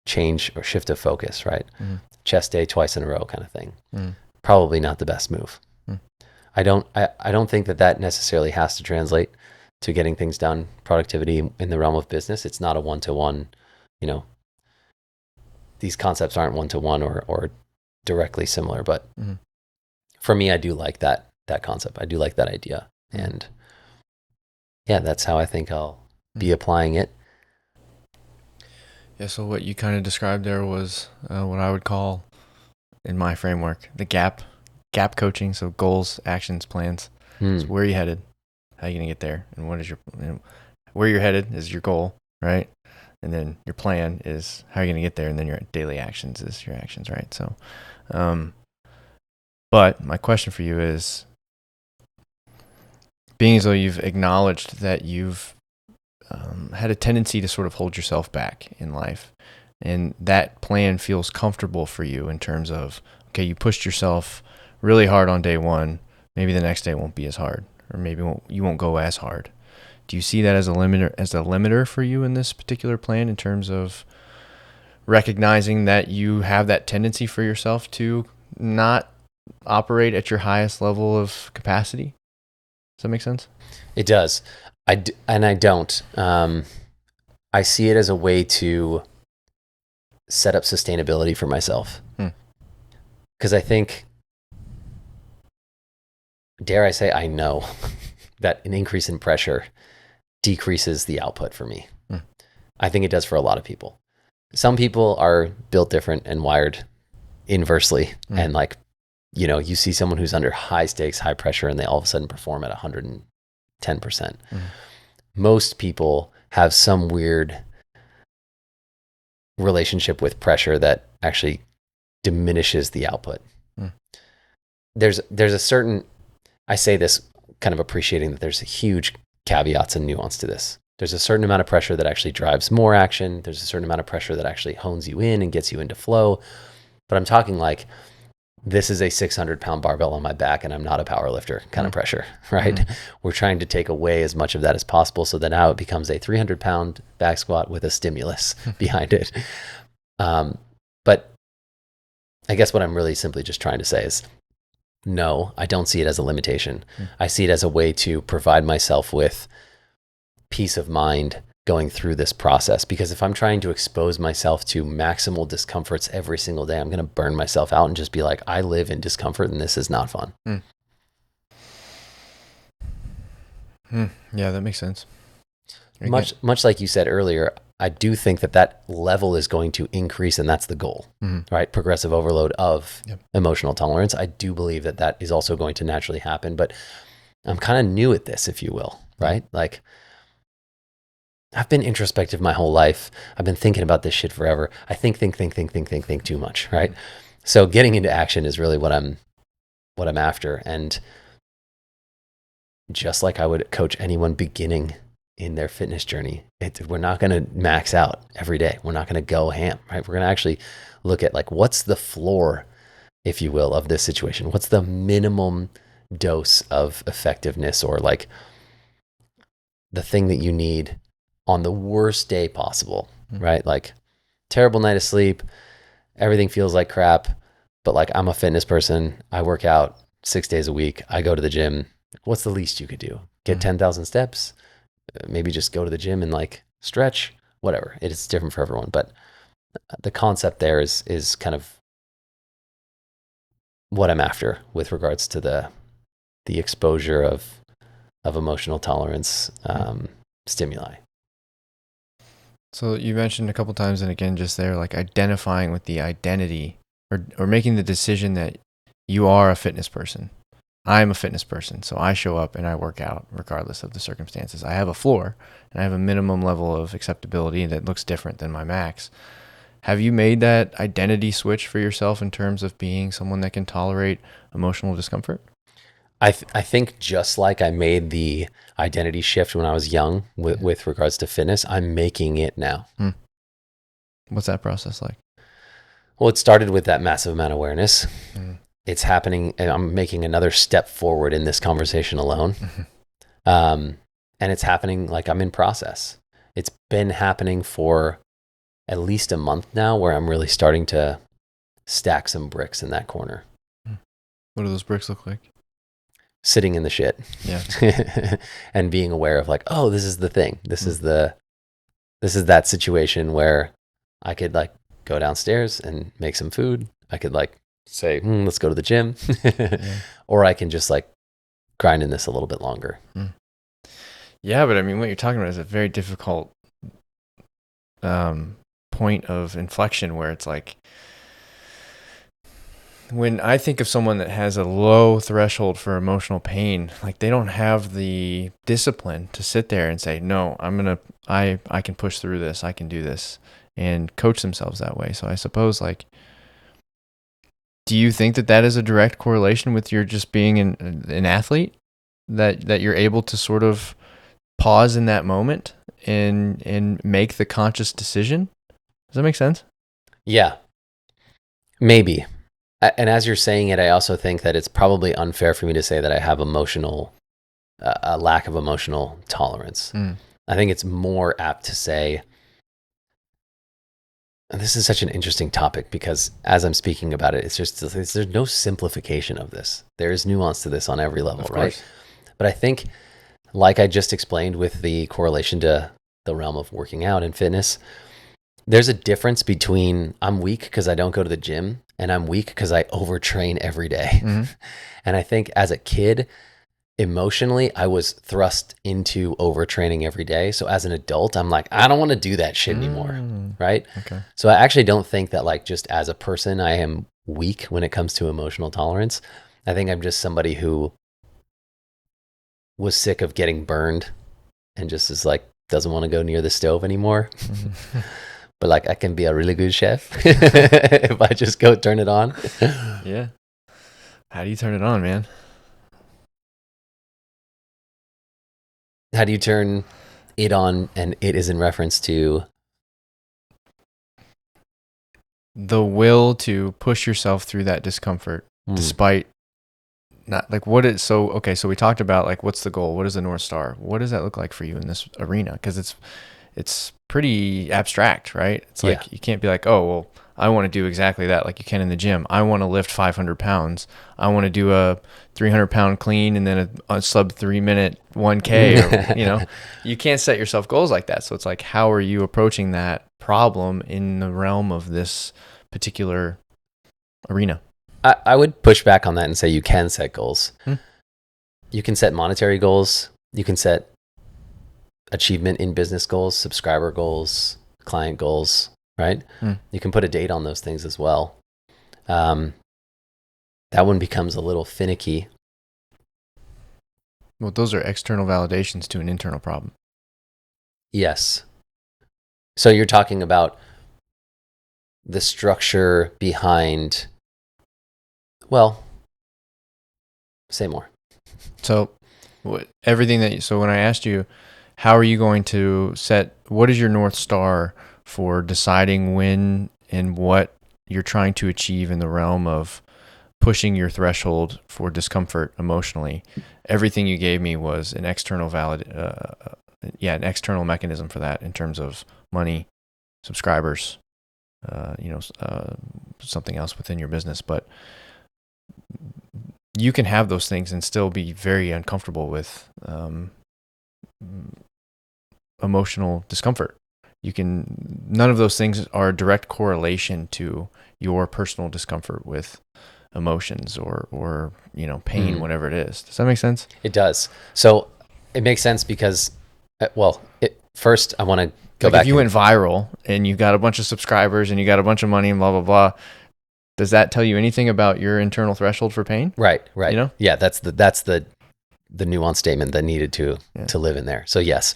change or shift of focus, right? Chest day twice in a row kind of thing. Probably not the best move. I don't think that necessarily has to translate to getting things done, productivity in the realm of business. It's not a one-to-one, these concepts aren't one-to-one or directly similar, but for me, I do like that concept. I do like that idea. And yeah, that's how I think I'll be applying it. Yeah, so what you kind of described there was what I would call, in my framework, the gap coaching. So goals, actions, plans. So where are you headed? How are you going to get there? And what is where you're headed is your goal, right? And then your plan is how you're going to get there. And then your daily actions is your actions, right? So, but my question for you is, being as though you've acknowledged that you've had a tendency to sort of hold yourself back in life, and that plan feels comfortable for you in terms of, okay, you pushed yourself really hard on day one, maybe the next day won't be as hard, or maybe you won't go as hard. Do you see that as a limiter for you in this particular plan, in terms of recognizing that you have that tendency for yourself to not operate at your highest level of capacity? Does that make sense? It does. I don't. I see it as a way to set up sustainability for myself. Because I think, dare I say, I know that an increase in pressure decreases the output for me. I think it does for a lot of people. Some people are built different and wired inversely. And you see someone who's under high stakes, high pressure, and they all of a sudden perform at 110%. Most people have some weird relationship with pressure that actually diminishes the output. There's a certain, I say this kind of appreciating that there's huge caveats and nuance to this. There's a certain amount of pressure that actually drives more action. There's a certain amount of pressure that actually hones you in and gets you into flow. But I'm talking like, this is a 600-pound barbell on my back and I'm not a power lifter kind of pressure, right? We're trying to take away as much of that as possible so that now it becomes a 300-pound back squat with a stimulus behind it. But I guess what I'm really simply just trying to say is, no, I don't see it as a limitation. I see it as a way to provide myself with peace of mind going through this process. Because if I'm trying to expose myself to maximal discomforts every single day, I'm going to burn myself out and just be like, I live in discomfort and this is not fun. Yeah, that makes sense. Much like you said earlier, I do think that level is going to increase, and that's the goal, right? Progressive overload of emotional tolerance. I do believe that is also going to naturally happen, but I'm kind of new at this, if you will, right? Like, I've been introspective my whole life. I've been thinking about this shit forever. I think too much, right? So getting into action is really what I'm after. And just like I would coach anyone beginning in their fitness journey, we're not going to max out every day. We're not going to go ham, right? We're going to actually look at like, what's the floor, if you will, of this situation? What's the minimum dose of effectiveness, or like the thing that you need on the worst day possible, right? Like, terrible night of sleep, everything feels like crap, but like, I'm a fitness person. I work out 6 days a week. I go to the gym. What's the least you could do? Get 10,000 steps, maybe just go to the gym and like stretch, whatever. It's different for everyone. But the concept there is kind of what I'm after with regards to the exposure of emotional tolerance stimuli. So you mentioned a couple times, and again, just there, like identifying with the identity or making the decision that you are a fitness person. I'm a fitness person, so I show up and I work out regardless of the circumstances. I have a floor and I have a minimum level of acceptability that looks different than my max. Have you made that identity switch for yourself in terms of being someone that can tolerate emotional discomfort? I think just like I made the identity shift when I was young with regards to fitness, I'm making it now. What's that process like? Well, it started with that massive amount of awareness. Mm. It's happening, and I'm making another step forward in this conversation alone. And it's happening like I'm in process. It's been happening for at least a month now where I'm really starting to stack some bricks in that corner. What do those bricks look like? Sitting in the shit. Yeah. And being aware of like, oh, this is the thing. This is that situation where I could like go downstairs and make some food. I could like say, let's go to the gym. Or I can just like grind in this a little bit longer. Yeah, but I mean, what you're talking about is a very difficult point of inflection where it's like, when I think of someone that has a low threshold for emotional pain, like they don't have the discipline to sit there and say, no, I can push through this. I can do this, and coach themselves that way. So I suppose, like, do you think that is a direct correlation with your just being an athlete, that you're able to sort of pause in that moment and make the conscious decision? Does that make sense? Yeah, maybe. And as you're saying it, I also think that it's probably unfair for me to say that I have a lack of emotional tolerance. I think it's more apt to say, and this is such an interesting topic because as I'm speaking about it, there's no simplification of this. There is nuance to this on every level, right? But I think, like I just explained with the correlation to the realm of working out and fitness, there's a difference between I'm weak because I don't go to the gym and I'm weak because I overtrain every day. And I think as a kid, emotionally, I was thrust into overtraining every day. So as an adult, I'm like, I don't want to do that shit anymore, right? Okay. So I actually don't think that like just as a person, I am weak when it comes to emotional tolerance. I think I'm just somebody who was sick of getting burned and just is like, doesn't want to go near the stove anymore. But like I can be a really good chef if I just go turn it on. Yeah. How do you turn it on, man? How do you turn it on? And it is in reference to the will to push yourself through that discomfort despite not like so we talked about like, what's the goal? What is the North Star? What does that look like for you in this arena? Because it's pretty abstract, right? It's like, you can't be like, oh, well, I want to do exactly that like you can in the gym. I want to lift 500 pounds. I want to do a 300-pound clean and then a sub 3-minute 1K. Or, you can't set yourself goals like that. So it's like, how are you approaching that problem in the realm of this particular arena? I would push back on that and say you can set goals. You can set monetary goals. You can set achievement in business goals, subscriber goals, client goals, right? You can put a date on those things as well. That one becomes a little finicky. Well, those are external validations to an internal problem. Yes. So you're talking about the structure behind, well, say more. So so when I asked you, how are you going to what is your North Star for deciding when and what you're trying to achieve in the realm of pushing your threshold for discomfort emotionally? Everything you gave me was an external an external mechanism for that in terms of money, subscribers, something else within your business. But you can have those things and still be very uncomfortable with emotional discomfort. None of those things are a direct correlation to your personal discomfort with emotions or pain, whatever it is. Does that make sense? It does. So it makes sense because, first I want to go back. If you went viral and you got a bunch of subscribers and you got a bunch of money and blah, blah, blah, Does that tell you anything about your internal threshold for pain? Right. You know? Yeah, that's the nuanced statement that needed to live in there. So yes,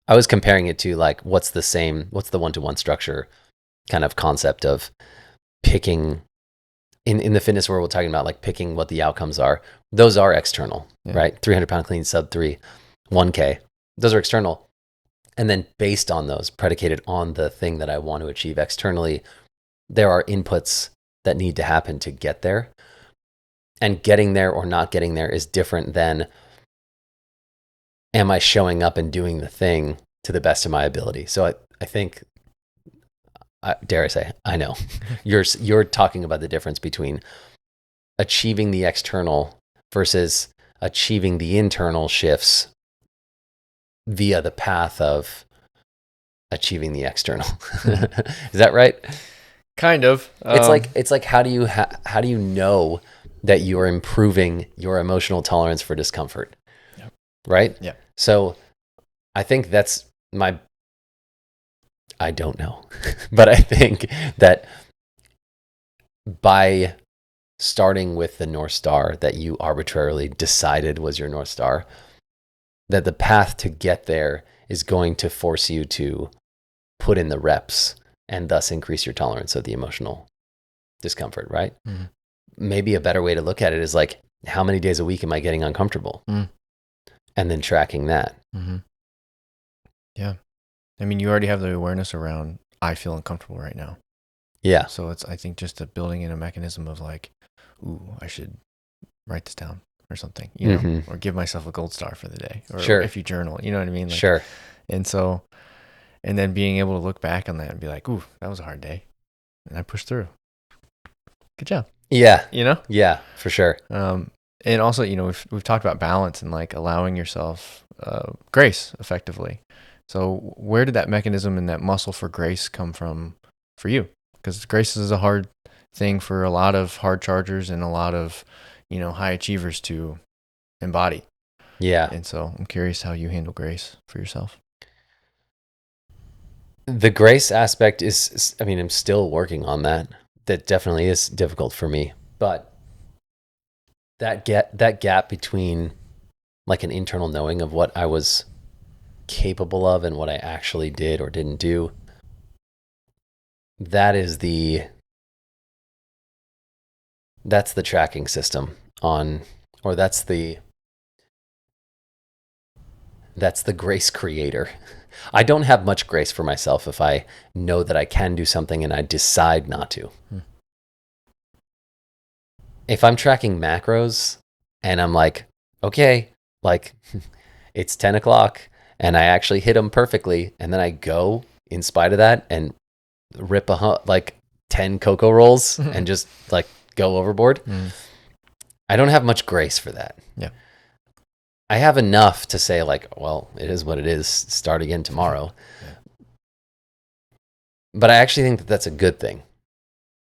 I was comparing it to like what's the one-to-one structure kind of concept of picking in the fitness world. We're talking about like picking what the outcomes are. Those are external, right? 300-pound clean, sub 3, 1K. Those are external. And then based on those, predicated on the thing that I want to achieve externally, there are inputs that need to happen to get there. And getting there or not getting there is different than, am I showing up and doing the thing to the best of my ability? So I think, dare I say, I know you're talking about the difference between achieving the external versus achieving the internal shifts via the path of achieving the external. Is that right? Kind of. It's like how do you know that you're improving your emotional tolerance for discomfort? Yep. Right? Yeah. So I think that's I don't know, but I think that by starting with the North Star that you arbitrarily decided was your North Star, that the path to get there is going to force you to put in the reps and thus increase your tolerance of the emotional discomfort, right? Mm-hmm. Maybe a better way to look at it is like, how many days a week am I getting uncomfortable? Mm. And then tracking that. Mm-hmm. Yeah. I mean, you already have the awareness around, I feel uncomfortable right now. Yeah. So it's, I think, just building in a mechanism of like, ooh, I should write this down or something, you know, or give myself a gold star for the day, or if you journal, you know what I mean? Like, sure. And so, and then being able to look back on that and be like, ooh, that was a hard day. And I pushed through. Good job. Yeah. You know? Yeah, for sure. And also, you know, we've talked about balance and like allowing yourself grace effectively. So where did that mechanism and that muscle for grace come from for you? Because grace is a hard thing for a lot of hard chargers and a lot of, you know, high achievers to embody. Yeah. And so I'm curious how you handle grace for yourself. The grace aspect is, I mean, I'm still working on that. That definitely is difficult for me. But that gap between like an internal knowing of what I was capable of and what I actually did or didn't do, that's the tracking system on, or that's the grace creator. I don't have much grace for myself if I know that I can do something and I decide not to. If I'm tracking macros and I'm like, okay, like it's 10 o'clock and I actually hit them perfectly, and then I go in spite of that and rip like 10 cocoa rolls and just like go overboard. I don't have much grace for that. Yeah. I have enough to say like, well, it is what it is. Start again tomorrow. Yeah. But I actually think that that's a good thing,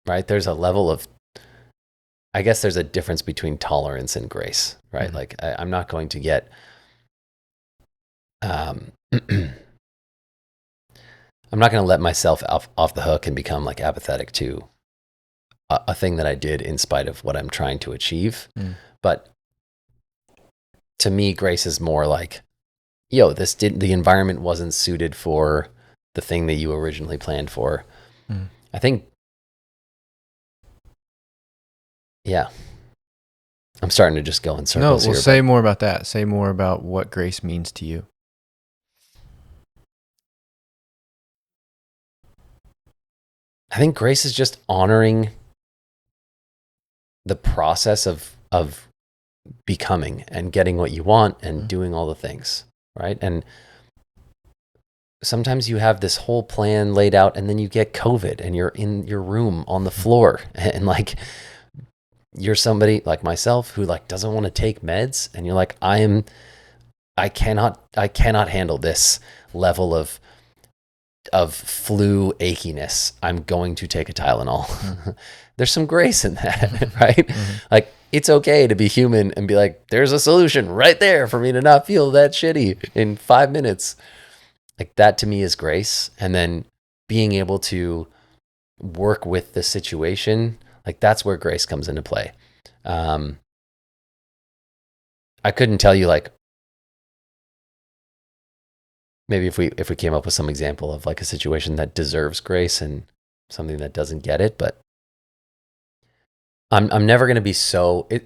right? There's a level of, I guess there's a difference between tolerance and grace, right? Mm-hmm. Like I'm not going to get, I'm not going to let myself off the hook and become like apathetic to a thing that I did in spite of what I'm trying to achieve. But to me, grace is more like, yo, the environment wasn't suited for the thing that you originally planned for. I think, yeah, I'm starting to just go in circles here. Say more about that. Say more about what grace means to you. I think grace is just honoring the process of becoming and getting what you want and doing all the things, right? And sometimes you have this whole plan laid out and then you get COVID and you're in your room on the floor and like you're somebody like myself who like doesn't want to take meds, and you're like, I cannot handle this level of flu achiness. I'm going to take a Tylenol. There's some grace in that, right? Like it's okay to be human and be like, there's a solution right there for me to not feel that shitty in 5 minutes. Like that to me is grace. And then being able to work with the situation Like that's where grace comes into play. I couldn't tell you like maybe if we came up with some example of like a situation that deserves grace and something that doesn't get it, but I'm never going to be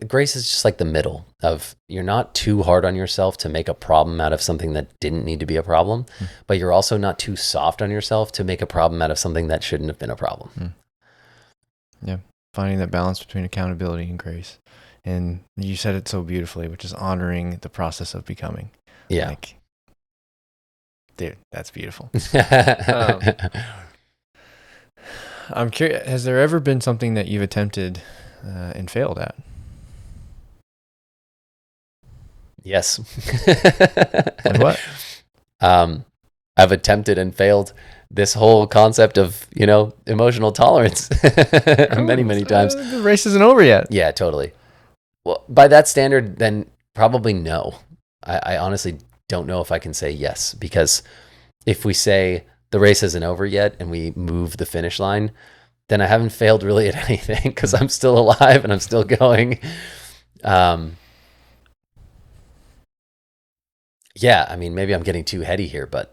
grace is just like the middle of you're not too hard on yourself to make a problem out of something that didn't need to be a problem, but you're also not too soft on yourself to make a problem out of something that shouldn't have been a problem. Yeah. Finding that balance between accountability and grace. And you said it so beautifully, which is honoring the process of becoming. Yeah. Like, dude, that's beautiful. I'm curious, has there ever been something that you've attempted and failed at? Yes. Like what? I've attempted and failed this whole concept of, emotional tolerance many times. The race isn't over yet. Yeah, totally. Well, by that standard, then probably no. I honestly don't know if I can say yes, because if we say the race isn't over yet and we move the finish line, then I haven't failed really at anything because I'm still alive and I'm still going. Yeah, I mean, maybe I'm getting too heady here, but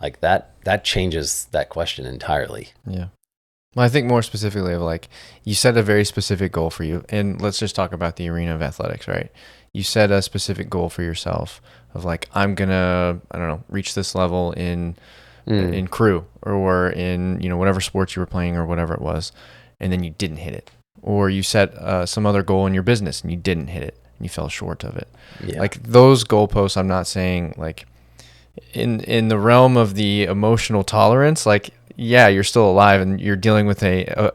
like that changes that question entirely. Yeah. Well, I think more specifically of like, you set a very specific goal for you. And let's just talk about the arena of athletics, right? You set a specific goal for yourself of like, I'm going to, I don't know, reach this level in crew or in, whatever sports you were playing or whatever it was. And then you didn't hit it. Or you set some other goal in your business and you didn't hit it and you fell short of it. Yeah. Like those goalposts, I'm not saying like in the realm of the emotional tolerance, like, yeah, you're still alive and you're dealing with a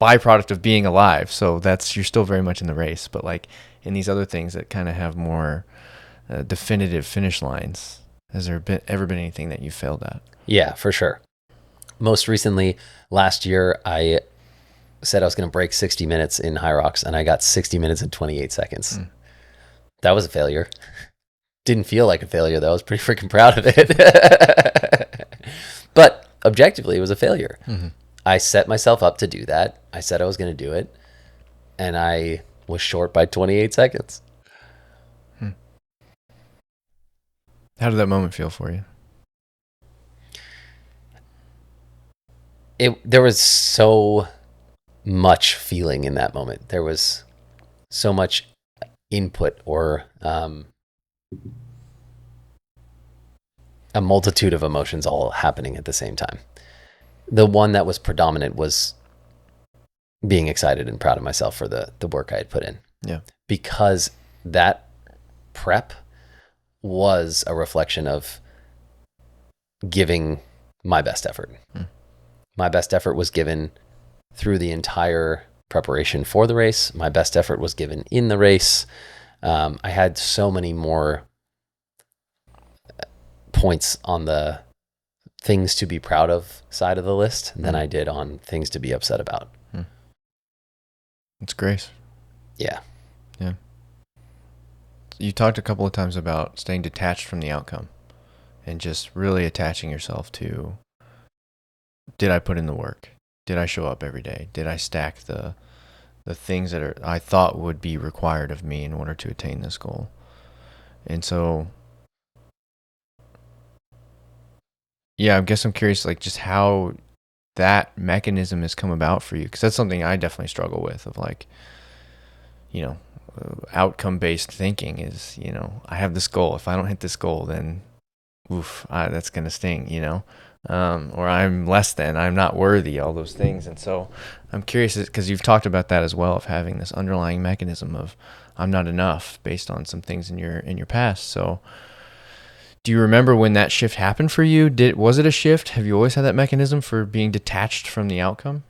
byproduct of being alive. So you're still very much in the race. But like in these other things that kind of have more definitive finish lines, has there ever been anything that you failed at? Yeah, for sure. Most recently, last year, I said I was going to break 60 minutes in HYROX, and I got 60 minutes and 28 seconds. That was a failure. Didn't feel like a failure, though. I was pretty freaking proud of it. But objectively, it was a failure. Mm-hmm. I set myself up to do that. I said I was going to do it, and I was short by 28 seconds. How did that moment feel for you? There was so much feeling in that moment. There was so much input or a multitude of emotions all happening at the same time. The one that was predominant was being excited and proud of myself for the work I had put in. Yeah. Because that prep was a reflection of giving my best effort. My best effort was given through the entire preparation for the race. My best effort was given in the race. I had so many more points on the things to be proud of side of the list than I did on things to be upset about. It's grace. Yeah. Yeah. You talked a couple of times about staying detached from the outcome and just really attaching yourself to, did I put in the work? Did I show up every day? Did I stack the things that I thought would be required of me in order to attain this goal? And so, yeah, I guess I'm curious, like, just how that mechanism has come about for you, because that's something I definitely struggle with, of like, outcome-based thinking is, I have this goal. If I don't hit this goal, then that's going to sting, or I'm less than, I'm not worthy, all those things. And so I'm curious, because you've talked about that as well, of having this underlying mechanism of I'm not enough based on some things in your past. So do you remember when that shift happened for you? Was it a shift? Have you always had that mechanism for being detached from the outcome?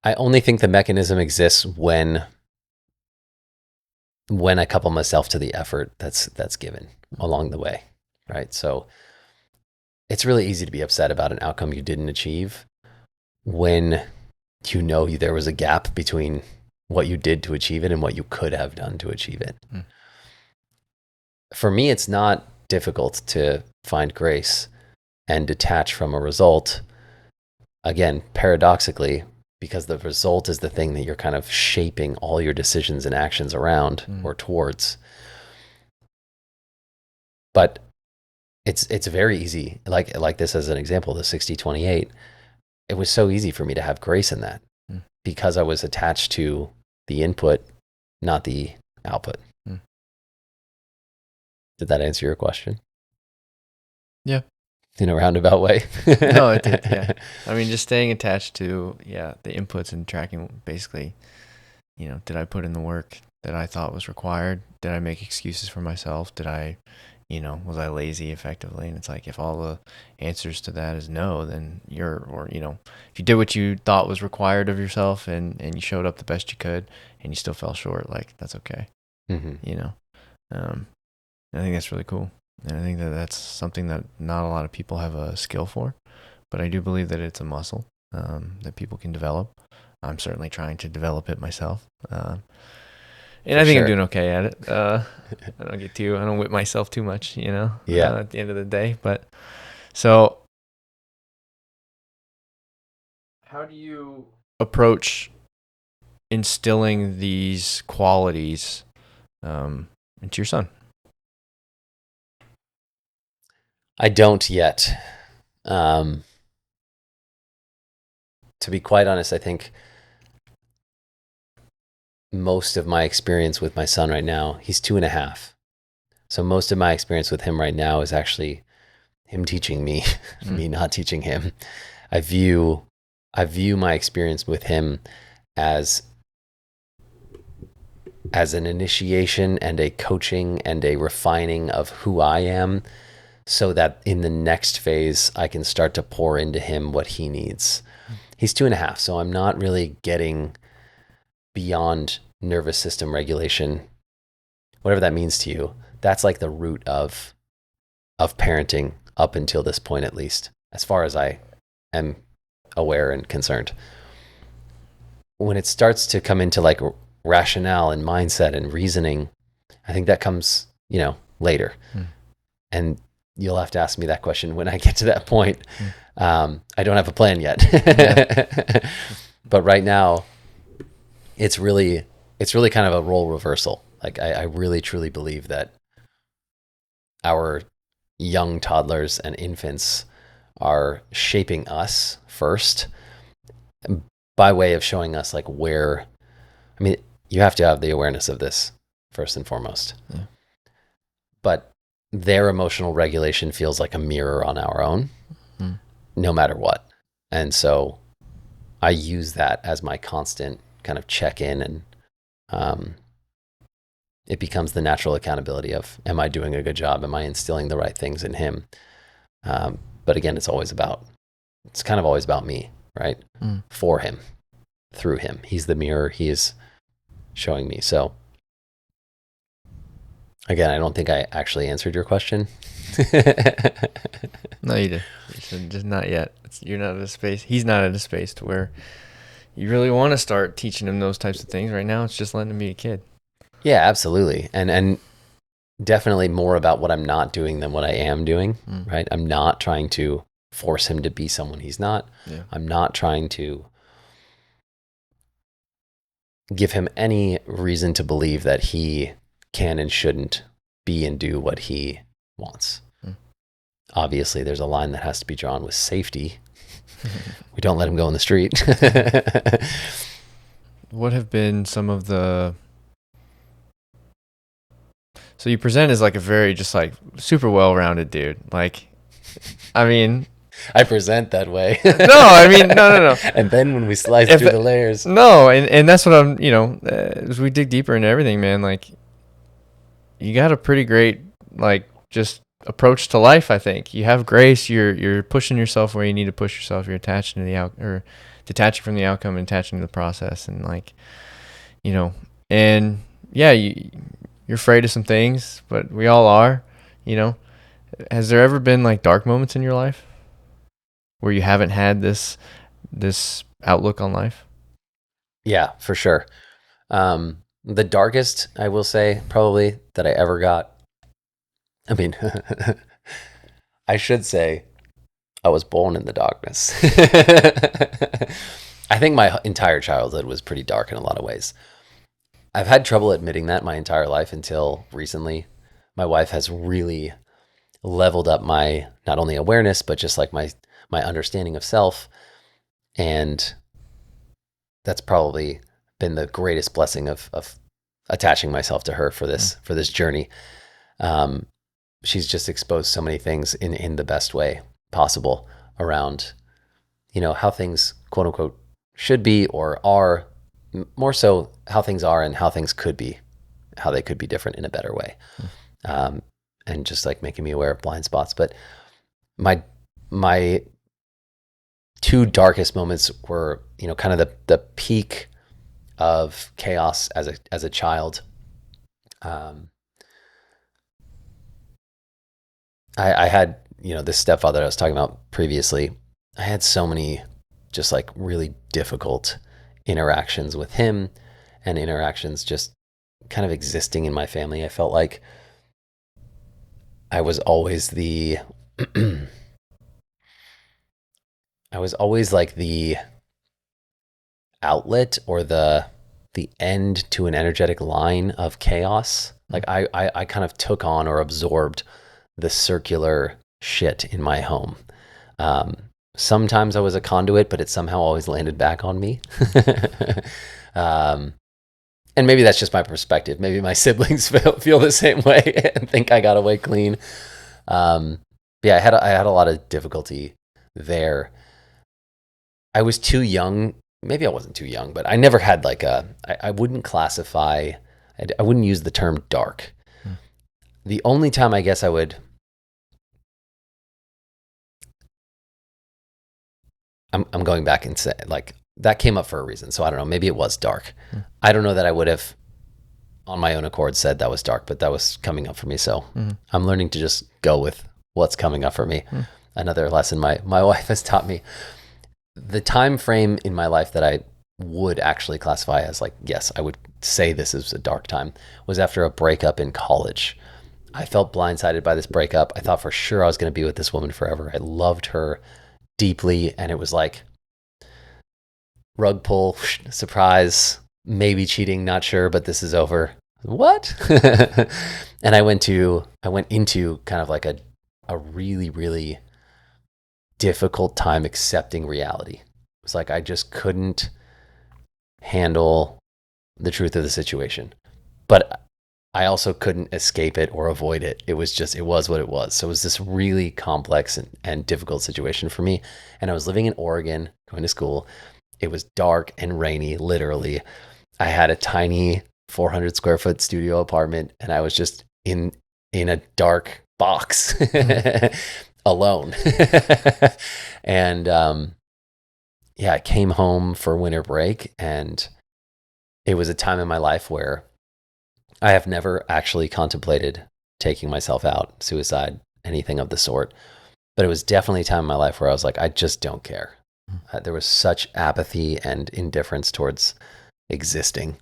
I only think the mechanism exists when I couple myself to the effort that's given along the way, right? So it's really easy to be upset about an outcome you didn't achieve when there was a gap between what you did to achieve it and what you could have done to achieve it. For me, it's not difficult to find grace and detach from a result again, paradoxically, because the result is the thing that you're kind of shaping all your decisions and actions around or towards. But it's very easy, like this as an example, the 60-28. It was so easy for me to have grace in that because I was attached to the input, not the output. Did that answer your question? Yeah. In a roundabout way? No, it did, yeah. I mean, just staying attached to, the inputs and tracking, basically, did I put in the work that I thought was required? Did I make excuses for myself? Did I, was I lazy effectively? And it's like, if all the answers to that is no, then if you did what you thought was required of yourself and you showed up the best you could and you still fell short, like, that's okay. I think that's really cool. And I think that that's something that not a lot of people have a skill for, but I do believe that it's a muscle that people can develop. I'm certainly trying to develop it myself. And I think I'm doing okay at it. I don't whip myself too much, at the end of the day. But so how do you approach instilling these qualities into your son? I don't yet. To be quite honest, I think most of my experience with my son right now, he's 2.5. So most of my experience with him right now is actually him teaching me, me not teaching him. I view my experience with him as an initiation and a coaching and a refining of who I am, so that in the next phase, I can start to pour into him what he needs. He's 2.5, so I'm not really getting beyond nervous system regulation, whatever that means to you. That's like the root of parenting up until this point, at least, as far as I am aware and concerned. When it starts to come into like rationale and mindset and reasoning, I think that comes, later. And you'll have to ask me that question when I get to that point. I don't have a plan yet. But right now, it's really kind of a role reversal. Like I really truly believe that our young toddlers and infants are shaping us first by way of showing us like where, I mean, you have to have the awareness of this first and foremost. Yeah. But their emotional regulation feels like a mirror on our own, no matter what. And so I use that as my constant kind of check-in, and it becomes the natural accountability of, am I doing a good job? Am I instilling the right things in him? But again, it's kind of always about me, right? For him, through him. He's the mirror. He is showing me. So again, I don't think I actually answered your question. No, you did. You said just not yet. You're not at a space. He's not at a space to where you really want to start teaching him those types of things. Right now, it's just letting him be a kid. Yeah, absolutely. And definitely more about what I'm not doing than what I am doing, right? I'm not trying to force him to be someone he's not. Yeah. I'm not trying to give him any reason to believe that he can and shouldn't be and do what he wants. Obviously, there's a line that has to be drawn with safety. We don't let him go in the street. What have been some of the... So you present as like a very just like super well-rounded dude. Like, I mean... I present that way. No. And then when we slice through the layers... No, and that's what I'm, as we dig deeper into everything, man, like, you got a pretty great, like, just approach to life, I think. You have grace. You're pushing yourself where you need to push yourself. You're attaching to detaching from the outcome and attaching to the process. And, like, and, yeah, you're afraid of some things, but we all are, Has there ever been, like, dark moments in your life where you haven't had this outlook on life? Yeah, for sure. The darkest, I will say, probably that I ever got. I mean, I should say I was born in the darkness. I think my entire childhood was pretty dark in a lot of ways. I've had trouble admitting that my entire life until recently. My wife has really leveled up my not only awareness, but just like my understanding of self. And that's probably been the greatest blessing of attaching myself to her for this journey. She's just exposed so many things in the best way possible around, how things quote unquote should be or are, more so how things are and how things could be, how they could be different in a better way. And just like making me aware of blind spots. But my two darkest moments were, kind of the peak of chaos as a child. I had, this stepfather I was talking about previously. I had so many just like really difficult interactions with him and interactions just kind of existing in my family. I felt like I was always I was always like the outlet or the end to an energetic line of chaos. Like I kind of took on or absorbed the circular shit in my home. Sometimes I was a conduit, but it somehow always landed back on me. And maybe that's just my perspective. Maybe my siblings feel the same way and think I got away clean. Yeah, I had a lot of difficulty there. I was too young. Maybe I wasn't too young, but I never had like I wouldn't classify, I wouldn't use the term dark. The only time I guess I'm going back and say like that came up for a reason. So I don't know, maybe it was dark. I don't know that I would have on my own accord said that was dark, but that was coming up for me. So I'm learning to just go with what's coming up for me. Another lesson my wife has taught me. The time frame in my life that I would actually classify as like, yes, I would say this is a dark time, was after a breakup in college. I felt blindsided by this breakup. I thought for sure I was going to be with this woman forever. I loved her deeply, and it was like rug pull, surprise, maybe cheating, not sure, but this is over. What? And I went into kind of like a really, really difficult time accepting reality. It was like I just couldn't handle the truth of the situation, but I also couldn't escape it or avoid it. It was what it was. So it was this really complex and difficult situation for me. And I was living in Oregon, going to school. It was dark and rainy, literally. I had a tiny 400 square foot studio apartment, and I was just in a dark box alone. And yeah, I came home for winter break, and it was a time in my life where I have never actually contemplated taking myself out, suicide, anything of the sort. But it was definitely a time in my life where I was like, I just don't care. There was such apathy and indifference towards existing.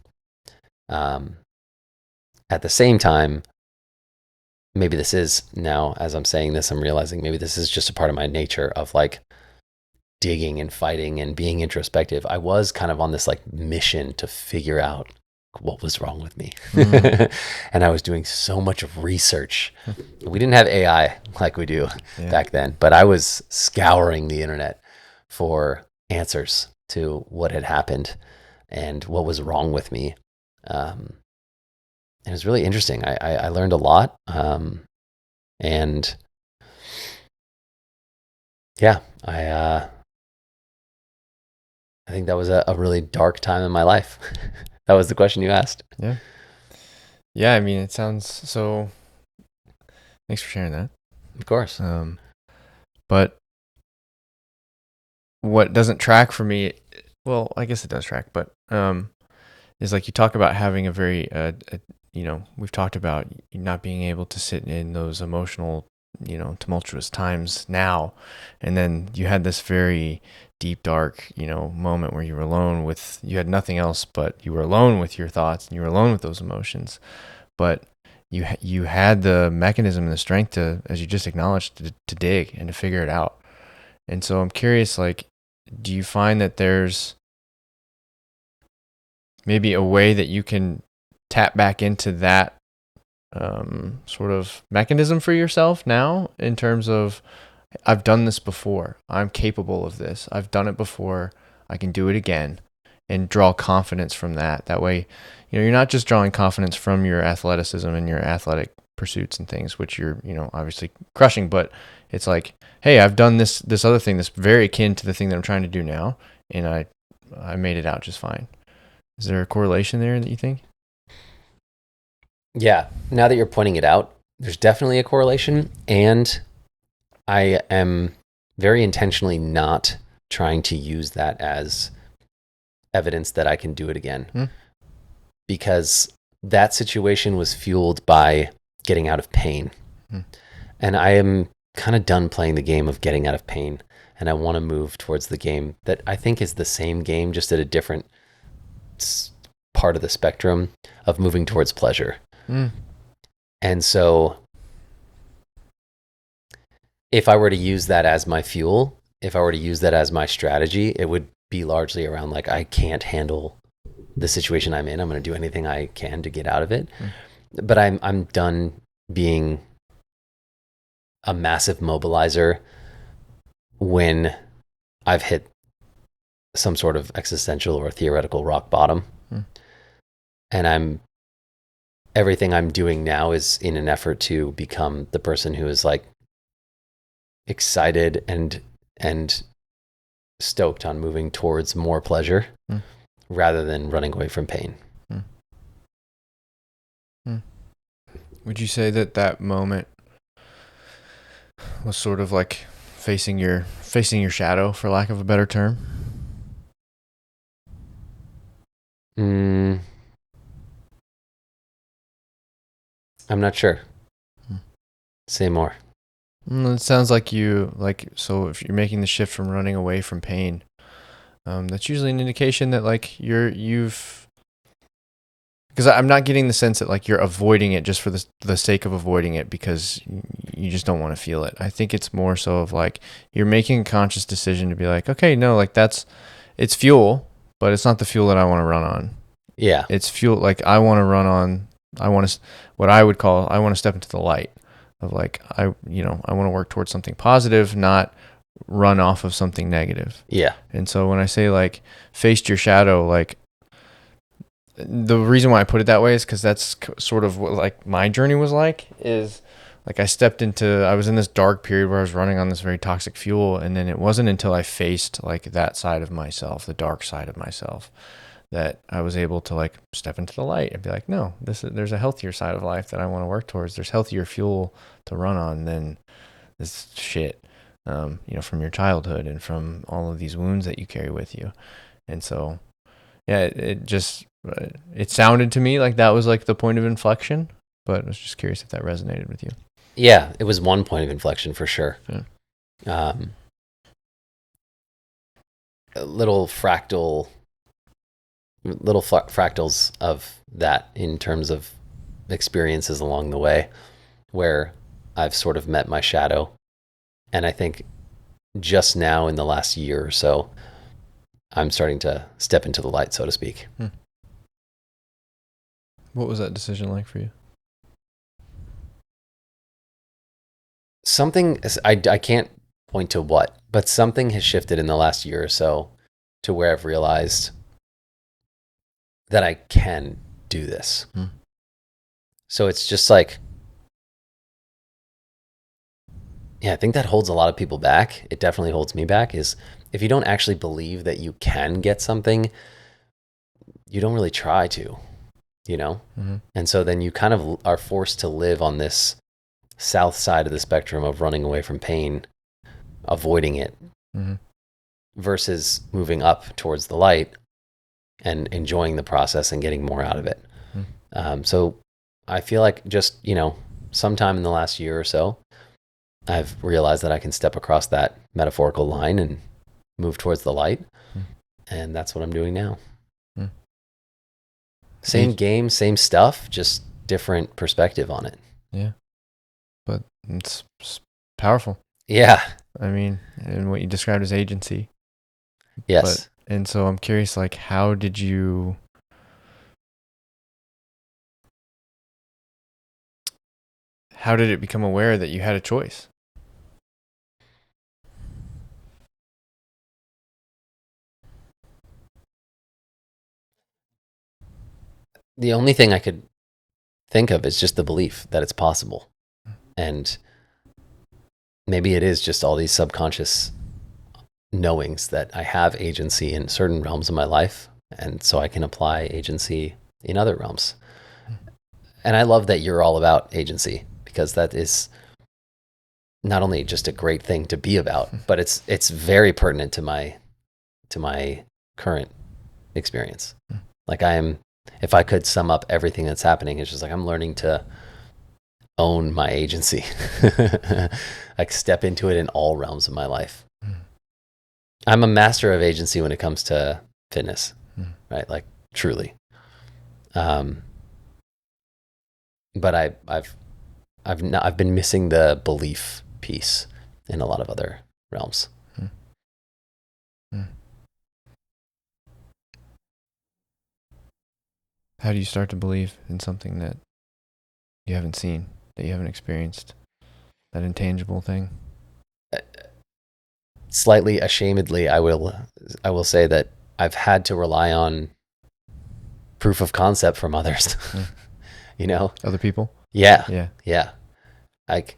At the same time, maybe this is now, as I'm saying this, I'm realizing maybe this is just a part of my nature of like digging and fighting and being introspective. I was kind of on this like mission to figure out what was wrong with me. And I was doing so much research. We didn't have AI like we do back then, but I was scouring the internet for answers to what had happened and what was wrong with me. It was really interesting. I learned a lot. And yeah, I think that was a really dark time in my life. That was the question you asked. Yeah. Yeah, I mean, it sounds so... Thanks for sharing that. Of course. But what doesn't track for me, well, I guess it does track, but is like you talk about having a very, we've talked about not being able to sit in those emotional, tumultuous times now. And then you had this very deep, dark, moment where you were alone you had nothing else, but you were alone with your thoughts and you were alone with those emotions. But you had the mechanism and the strength to, as you just acknowledged, to dig and to figure it out. And so I'm curious, like, do you find that there's maybe a way that you can tap back into that sort of mechanism for yourself now, in terms of, I've done this before, I'm capable of this, I've done it before, I can do it again, and draw confidence from that? That way, you're not just drawing confidence from your athleticism and your athletic pursuits and things, which you're, obviously crushing, but it's like, hey, I've done this other thing that's very akin to the thing that I'm trying to do now, and I made it out just fine. Is there a correlation there that you think? Yeah. Now that you're pointing it out, there's definitely a correlation. And I am very intentionally not trying to use that as evidence that I can do it again. Because that situation was fueled by getting out of pain. And I am kind of done playing the game of getting out of pain. And I want to move towards the game that I think is the same game, just at a different part of the spectrum of moving towards pleasure. And so if I were to use that as my fuel, if I were to use that as my strategy, it would be largely around like, I can't handle the situation I'm in. I'm going to do anything I can to get out of it. But I'm done being a massive mobilizer when I've hit some sort of existential or theoretical rock bottom. And everything I'm doing now is in an effort to become the person who is like excited and stoked on moving towards more pleasure rather than running away from pain. Would you say that moment was sort of like facing your shadow, for lack of a better term? I'm not sure. Say more. It sounds like so if you're making the shift from running away from pain, that's usually an indication that like because I'm not getting the sense that like you're avoiding it just for the sake of avoiding it because you just don't want to feel it. I think it's more so of like you're making a conscious decision to be like, okay, no, like it's fuel, but it's not the fuel that I want to run on. Yeah. It's fuel like I want to run on. I want to step into the light of like, I want to work towards something positive, not run off of something negative. Yeah. And so when I say like faced your shadow, like the reason why I put it that way is because that's sort of what like my journey was like, is like I was in this dark period where I was running on this very toxic fuel. And then it wasn't until I faced like that side of myself, the dark side of myself, that I was able to like step into the light and be like, no, there's a healthier side of life that I want to work towards. There's healthier fuel to run on than this shit, from your childhood and from all of these wounds that you carry with you. And so, yeah, it sounded to me like that was like the point of inflection, but I was just curious if that resonated with you. Yeah, it was one point of inflection for sure. Yeah. Little fractals of that in terms of experiences along the way where I've sort of met my shadow. And I think just now in the last year or so, I'm starting to step into the light, so to speak. What was that decision like for you? Something, I can't point to what, but something has shifted in the last year or so to where I've realized that I can do this. So it's just like, yeah, I think that holds a lot of people back. It definitely holds me back, is if you don't actually believe that you can get something, you don't really try to, And so then you kind of are forced to live on this south side of the spectrum of running away from pain, avoiding it, versus moving up towards the light and enjoying the process and getting more out of it. So I feel like just, sometime in the last year or so, I've realized that I can step across that metaphorical line and move towards the light. And that's what I'm doing now. Same game, same stuff, just different perspective on it. Yeah. But it's powerful. Yeah. I mean, and what you described as agency. Yes. And so I'm curious, like, how did it become aware that you had a choice? The only thing I could think of is just the belief that it's possible. And maybe it is just all these subconscious knowings that I have agency in certain realms of my life. And so I can apply agency in other realms. And I love that you're all about agency, because that is not only just a great thing to be about, but it's very pertinent to my current experience. Like if I could sum up everything that's happening, it's just like I'm learning to own my agency, like step into it in all realms of my life. I'm a master of agency when it comes to fitness, right? Like truly. But I've been missing the belief piece in a lot of other realms. How do you start to believe in something that you haven't seen, that you haven't experienced, that intangible thing? Slightly ashamedly, I will say that I've had to rely on proof of concept from others. You know, Other people? yeah. Like,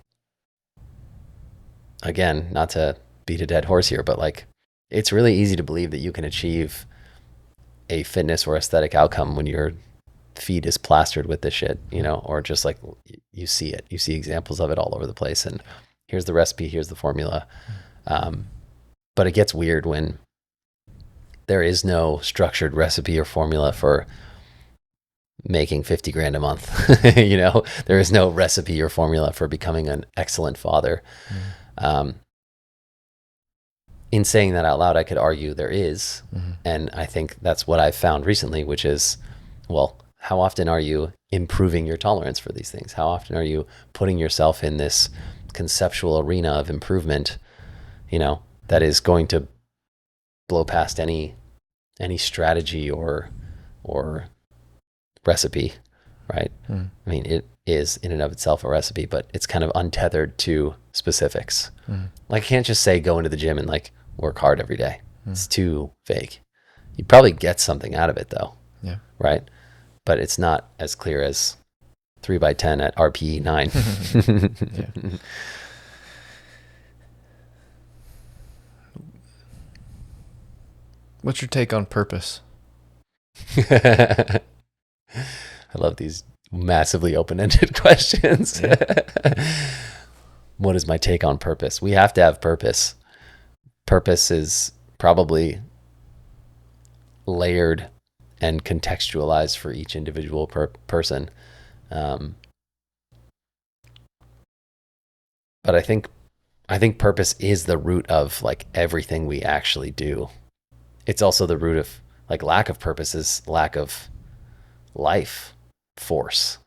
again, not to beat a dead horse here, but like, it's really easy to believe that you can achieve a fitness or aesthetic outcome when your feed is plastered with this shit, you know, or just like you see examples of it all over the place. And here's the recipe, here's the formula. But it gets weird when there is no structured recipe or formula for making 50 grand a month. You know, there is no recipe or formula for becoming an excellent father. In saying that out loud, I could argue there is. And I think that's what I've found recently, which is, well, how often are you improving your tolerance for these things? How often are you putting yourself in this conceptual arena of improvement, you know, that is going to blow past any strategy or recipe, right? I mean, it is in and of itself a recipe, but it's kind of untethered to specifics. Like, I can't just say go into the gym and like work hard every day. It's too vague. You probably get something out of it though, right? But it's not as clear as 3x10 at RPE 9. What's your take on purpose? I love these massively open-ended questions. What is my take on purpose? We have to have purpose. Purpose is probably layered and contextualized for each individual person. But I think purpose is the root of like everything we actually do. It's also the root of like lack of purpose is lack of life force,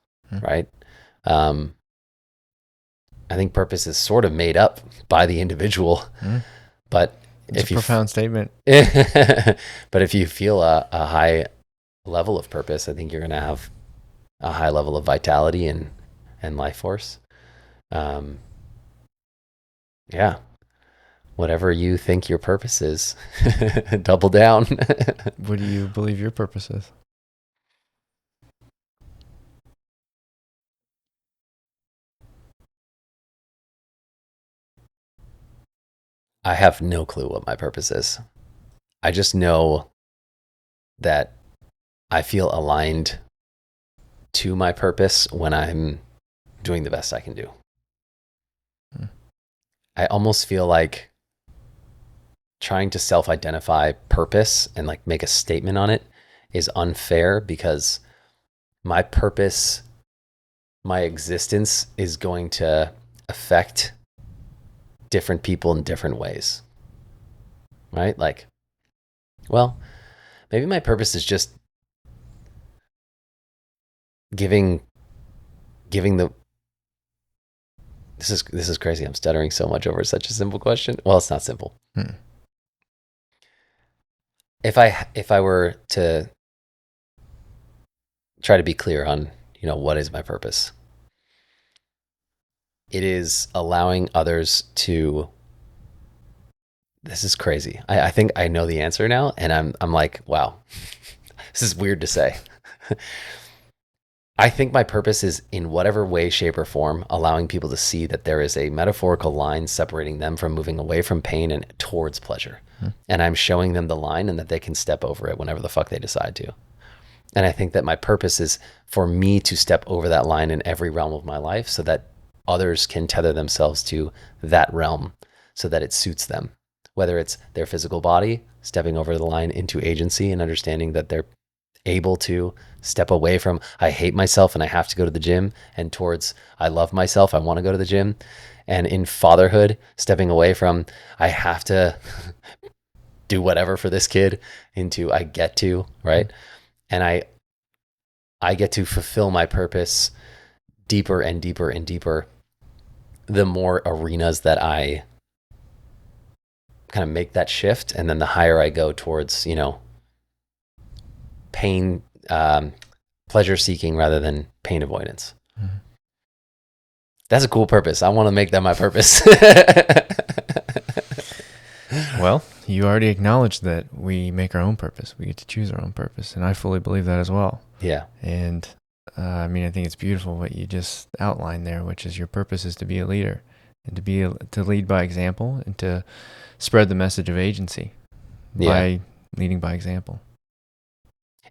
right? I think purpose is sort of made up by the individual, but it's a profound statement. But if you feel a high level of purpose, I think you're going to have a high level of vitality and life force. Yeah. Whatever you think your purpose is, double down. What do you believe your purpose is? I have no clue what my purpose is. I just know that I feel aligned to my purpose when I'm doing the best I can do. I almost feel like trying to self-identify purpose and like make a statement on it is unfair, because my purpose, my existence is going to affect different people in different ways, right? Like, well, maybe my purpose is just giving the This is crazy. I'm stuttering so much over such a simple question. Well, it's not simple. If I were to try to be clear on, what is my purpose? It is allowing others to. This is crazy. I think I know the answer now, and I'm like, wow, this is weird to say. I think my purpose is, in whatever way, shape, or form, allowing people to see that there is a metaphorical line separating them from moving away from pain and towards pleasure. And I'm showing them the line, and that they can step over it whenever the fuck they decide to. And I think that my purpose is for me to step over that line in every realm of my life, so that others can tether themselves to that realm so that it suits them. Whether it's their physical body, stepping over the line into agency and understanding that they're able to step away from, I hate myself and I have to go to the gym, and towards, I love myself, I want to go to the gym. And in fatherhood, stepping away from, I have to do whatever for this kid, into, I get to, right? And I get to fulfill my purpose deeper and deeper and deeper the more arenas that I kind of make that shift. And then the higher I go towards, pain, pleasure seeking rather than pain avoidance. That's a cool purpose. I want to make that my purpose. Well, you already acknowledged that we make our own purpose. We get to choose our own purpose. And I fully believe that as well. Yeah. And I think it's beautiful what you just outlined there, which is your purpose is to be a leader, and to lead by example, and to spread the message of agency by leading by example.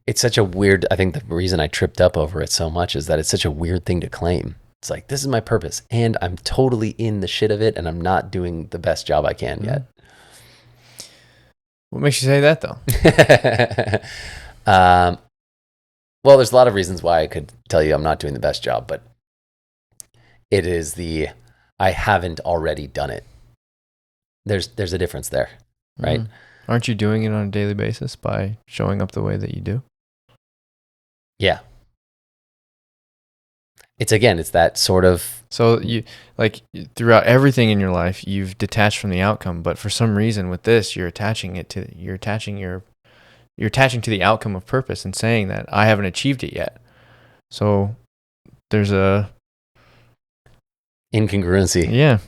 It's such a weird, I think the reason I tripped up over it so much is that it's such a weird thing to claim. It's like, this is my purpose, and I'm totally in the shit of it, and I'm not doing the best job I can yet. What makes you say that, though? Well, there's a lot of reasons why I could tell you I'm not doing the best job, but it is I haven't already done it. There's a difference there, right? Aren't you doing it on a daily basis by showing up the way that you do? Yeah. It's that sort of. So you, throughout everything in your life, you've detached from the outcome, but for some reason with this, you're attaching to the outcome of purpose and saying that I haven't achieved it yet. So there's a incongruency. Yeah.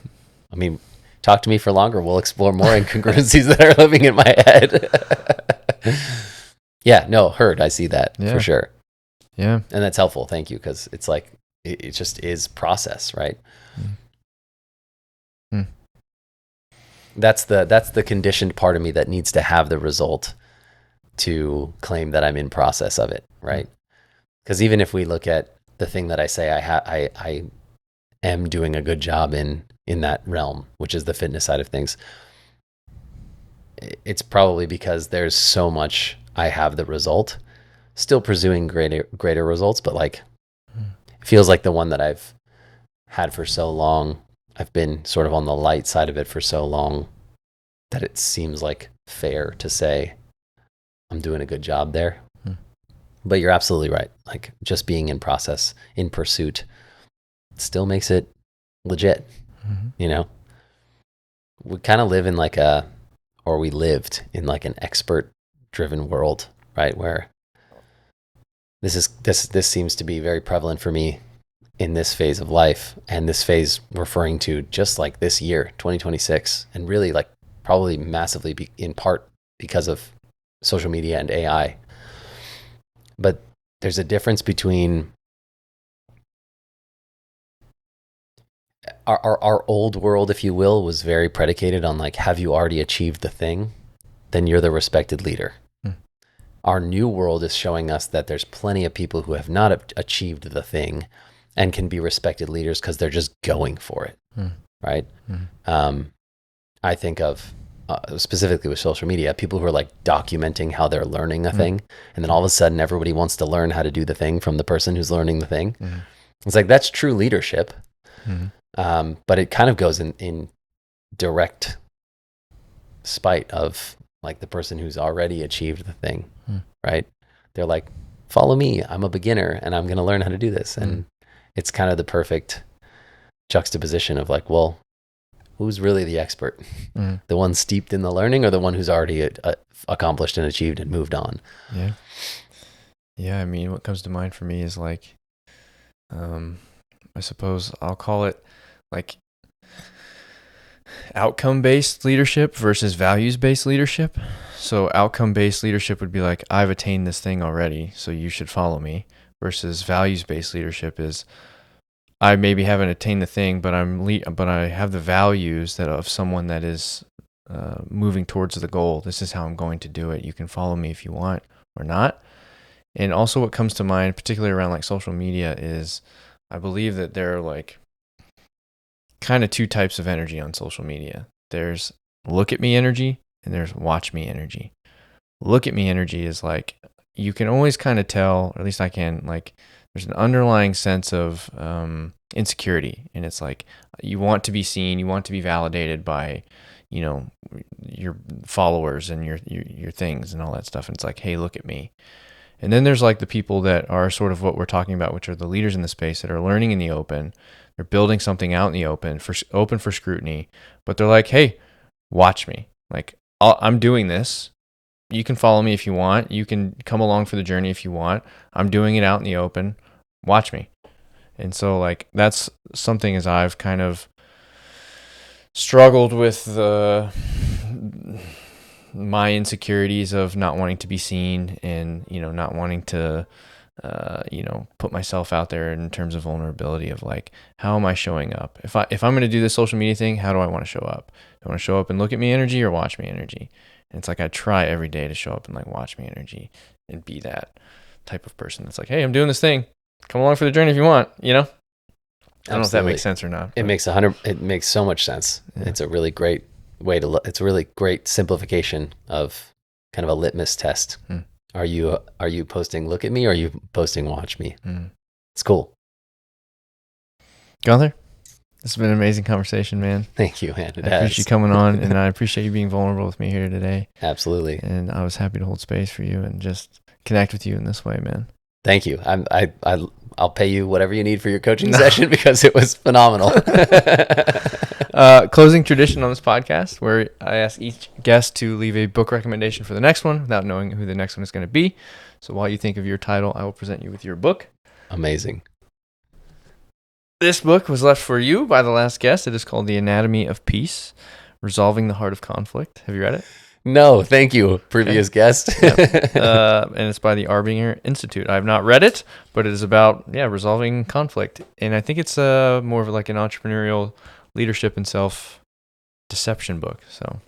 Talk to me for longer. We'll explore more incongruencies that are living in my head. Yeah, no, heard. I see that for sure. Yeah. And that's helpful. Thank you. Because it's like, it just is process, right? That's the conditioned part of me that needs to have the result to claim that I'm in process of it, right? Because even if we look at the thing that I say I am doing a good job in that realm, which is the fitness side of things, it's probably because there's so much I have the result, still pursuing greater results, but it feels like the one that I've had for so long, I've been sort of on the light side of it for so long, that it seems like fair to say I'm doing a good job there. But you're absolutely right. Like, just being in process, in pursuit, still makes it legit. We kind of live in we lived in an expert driven world, right? Where this seems to be very prevalent for me in this phase of life, and this phase referring to just like this year, 2026, and really probably massively in part because of social media and AI. But there's a difference between our old world, if you will, was very predicated on have you already achieved the thing? Then you're the respected leader. Our new world is showing us that there's plenty of people who have not achieved the thing and can be respected leaders because they're just going for it, right? I think of specifically with social media, people who are documenting how they're learning a thing, and then all of a sudden everybody wants to learn how to do the thing from the person who's learning the thing. It's that's true leadership, but it kind of goes in direct spite of the person who's already achieved the thing, right? They're follow me, I'm a beginner and I'm going to learn how to do this. And it's kind of the perfect juxtaposition of like, well, who's really the expert? Mm. The one steeped in the learning, or the one who's already accomplished and achieved and moved on? Yeah. Yeah, I mean, what comes to mind for me is like, I suppose I'll call it like outcome-based leadership versus values-based leadership. So outcome-based leadership would be like, I've attained this thing already, so you should follow me. Versus values-based leadership is, I maybe haven't attained the thing, but but I have the values that of someone that is moving towards the goal. This is how I'm going to do it. You can follow me if you want or not. And also what comes to mind, particularly around like social media, is I believe that there are like kind of two types of energy on social media. There's look at me energy and there's watch me energy. Look at me energy is like, you can always kind of tell, or at least I can, like there's an underlying sense of insecurity. And it's like, you want to be seen, you want to be validated by, you know, your followers and your things and all that stuff. And it's like, hey, look at me. And then there's like the people that are sort of what we're talking about, which are the leaders in the space that are learning in the open. They're building something out in the open for scrutiny, but they're like, hey, watch me. Like, I'm doing this. You can follow me if you want. You can come along for the journey if you want. I'm doing it out in the open. Watch me. And so like, that's something as I've kind of struggled with my insecurities of not wanting to be seen and, you know, not wanting to, put myself out there in terms of vulnerability of like, how am I showing up? If I'm going to do this social media thing, how do I want to show up? Do I want to show up and look at me energy or watch me energy? And it's like, I try every day to show up and like watch me energy and be that type of person that's like, hey, I'm doing this thing. Come along for the journey if you want, you know? I don't know if that makes sense or not. It makes so much sense. Yeah. It's a really great way to look. It's a really great simplification of kind of a litmus test. Are you posting look at me, or are you posting watch me? It's cool. Gunther, this has been an amazing conversation, man. Thank you, man. I appreciate you coming on, and I appreciate you being vulnerable with me here today. Absolutely. And I was happy to hold space for you and just connect with you in this way, man. Thank you. I'll pay you whatever you need for your coaching session because it was phenomenal. Closing tradition on this podcast, where I ask each guest to leave a book recommendation for the next one without knowing who the next one is going to be. So while you think of your title, I will present you with your book. Amazing. This book was left for you by the last guest. It is called The Anatomy of Peace, Resolving the Heart of Conflict. Have you read it? No, thank you, previous guest. Yep. And it's by the Arbinger Institute. I have not read it, but it is about resolving conflict. And I think it's more of like an entrepreneurial leadership and self-deception book. So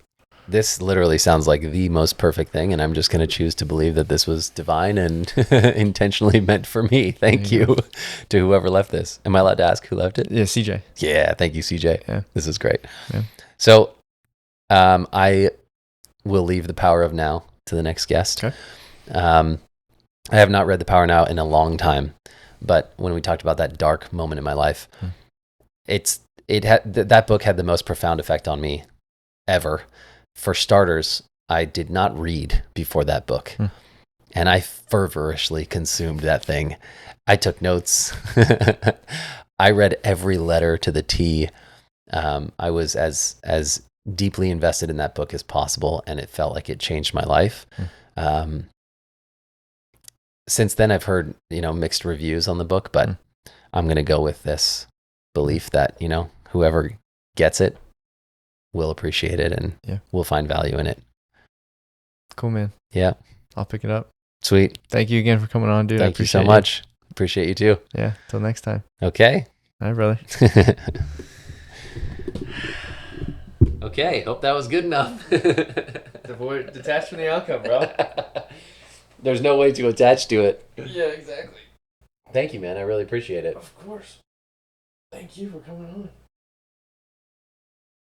this literally sounds like the most perfect thing, and I'm just going to choose to believe that this was divine and intentionally meant for me. Thank you to whoever left this. Am I allowed to ask who left it? Yeah, CJ. Yeah, thank you, CJ. Yeah. This is great. Yeah. So I will leave The Power of Now to the next guest. Okay. I have not read The Power Now in a long time, but when we talked about that dark moment in my life, that book had the most profound effect on me ever. For starters, I did not read before that book, and I fervorously consumed that thing. I took notes. I read every letter to the T. I was as deeply invested in that book as possible, and it felt like it changed my life. Since then, I've heard mixed reviews on the book, but I'm going to go with this belief that whoever gets it will appreciate it and will find value in it. Cool, man. Yeah, I'll pick it up. Sweet. Thank you again for coming on, dude. Thank you so much. Appreciate you too. Yeah. Till next time. Okay. All right, brother. Okay, hope that was good enough. Detach from the outcome, bro. There's no way to attach to it. Yeah, exactly. Thank you, man. I really appreciate it. Of course. Thank you for coming on.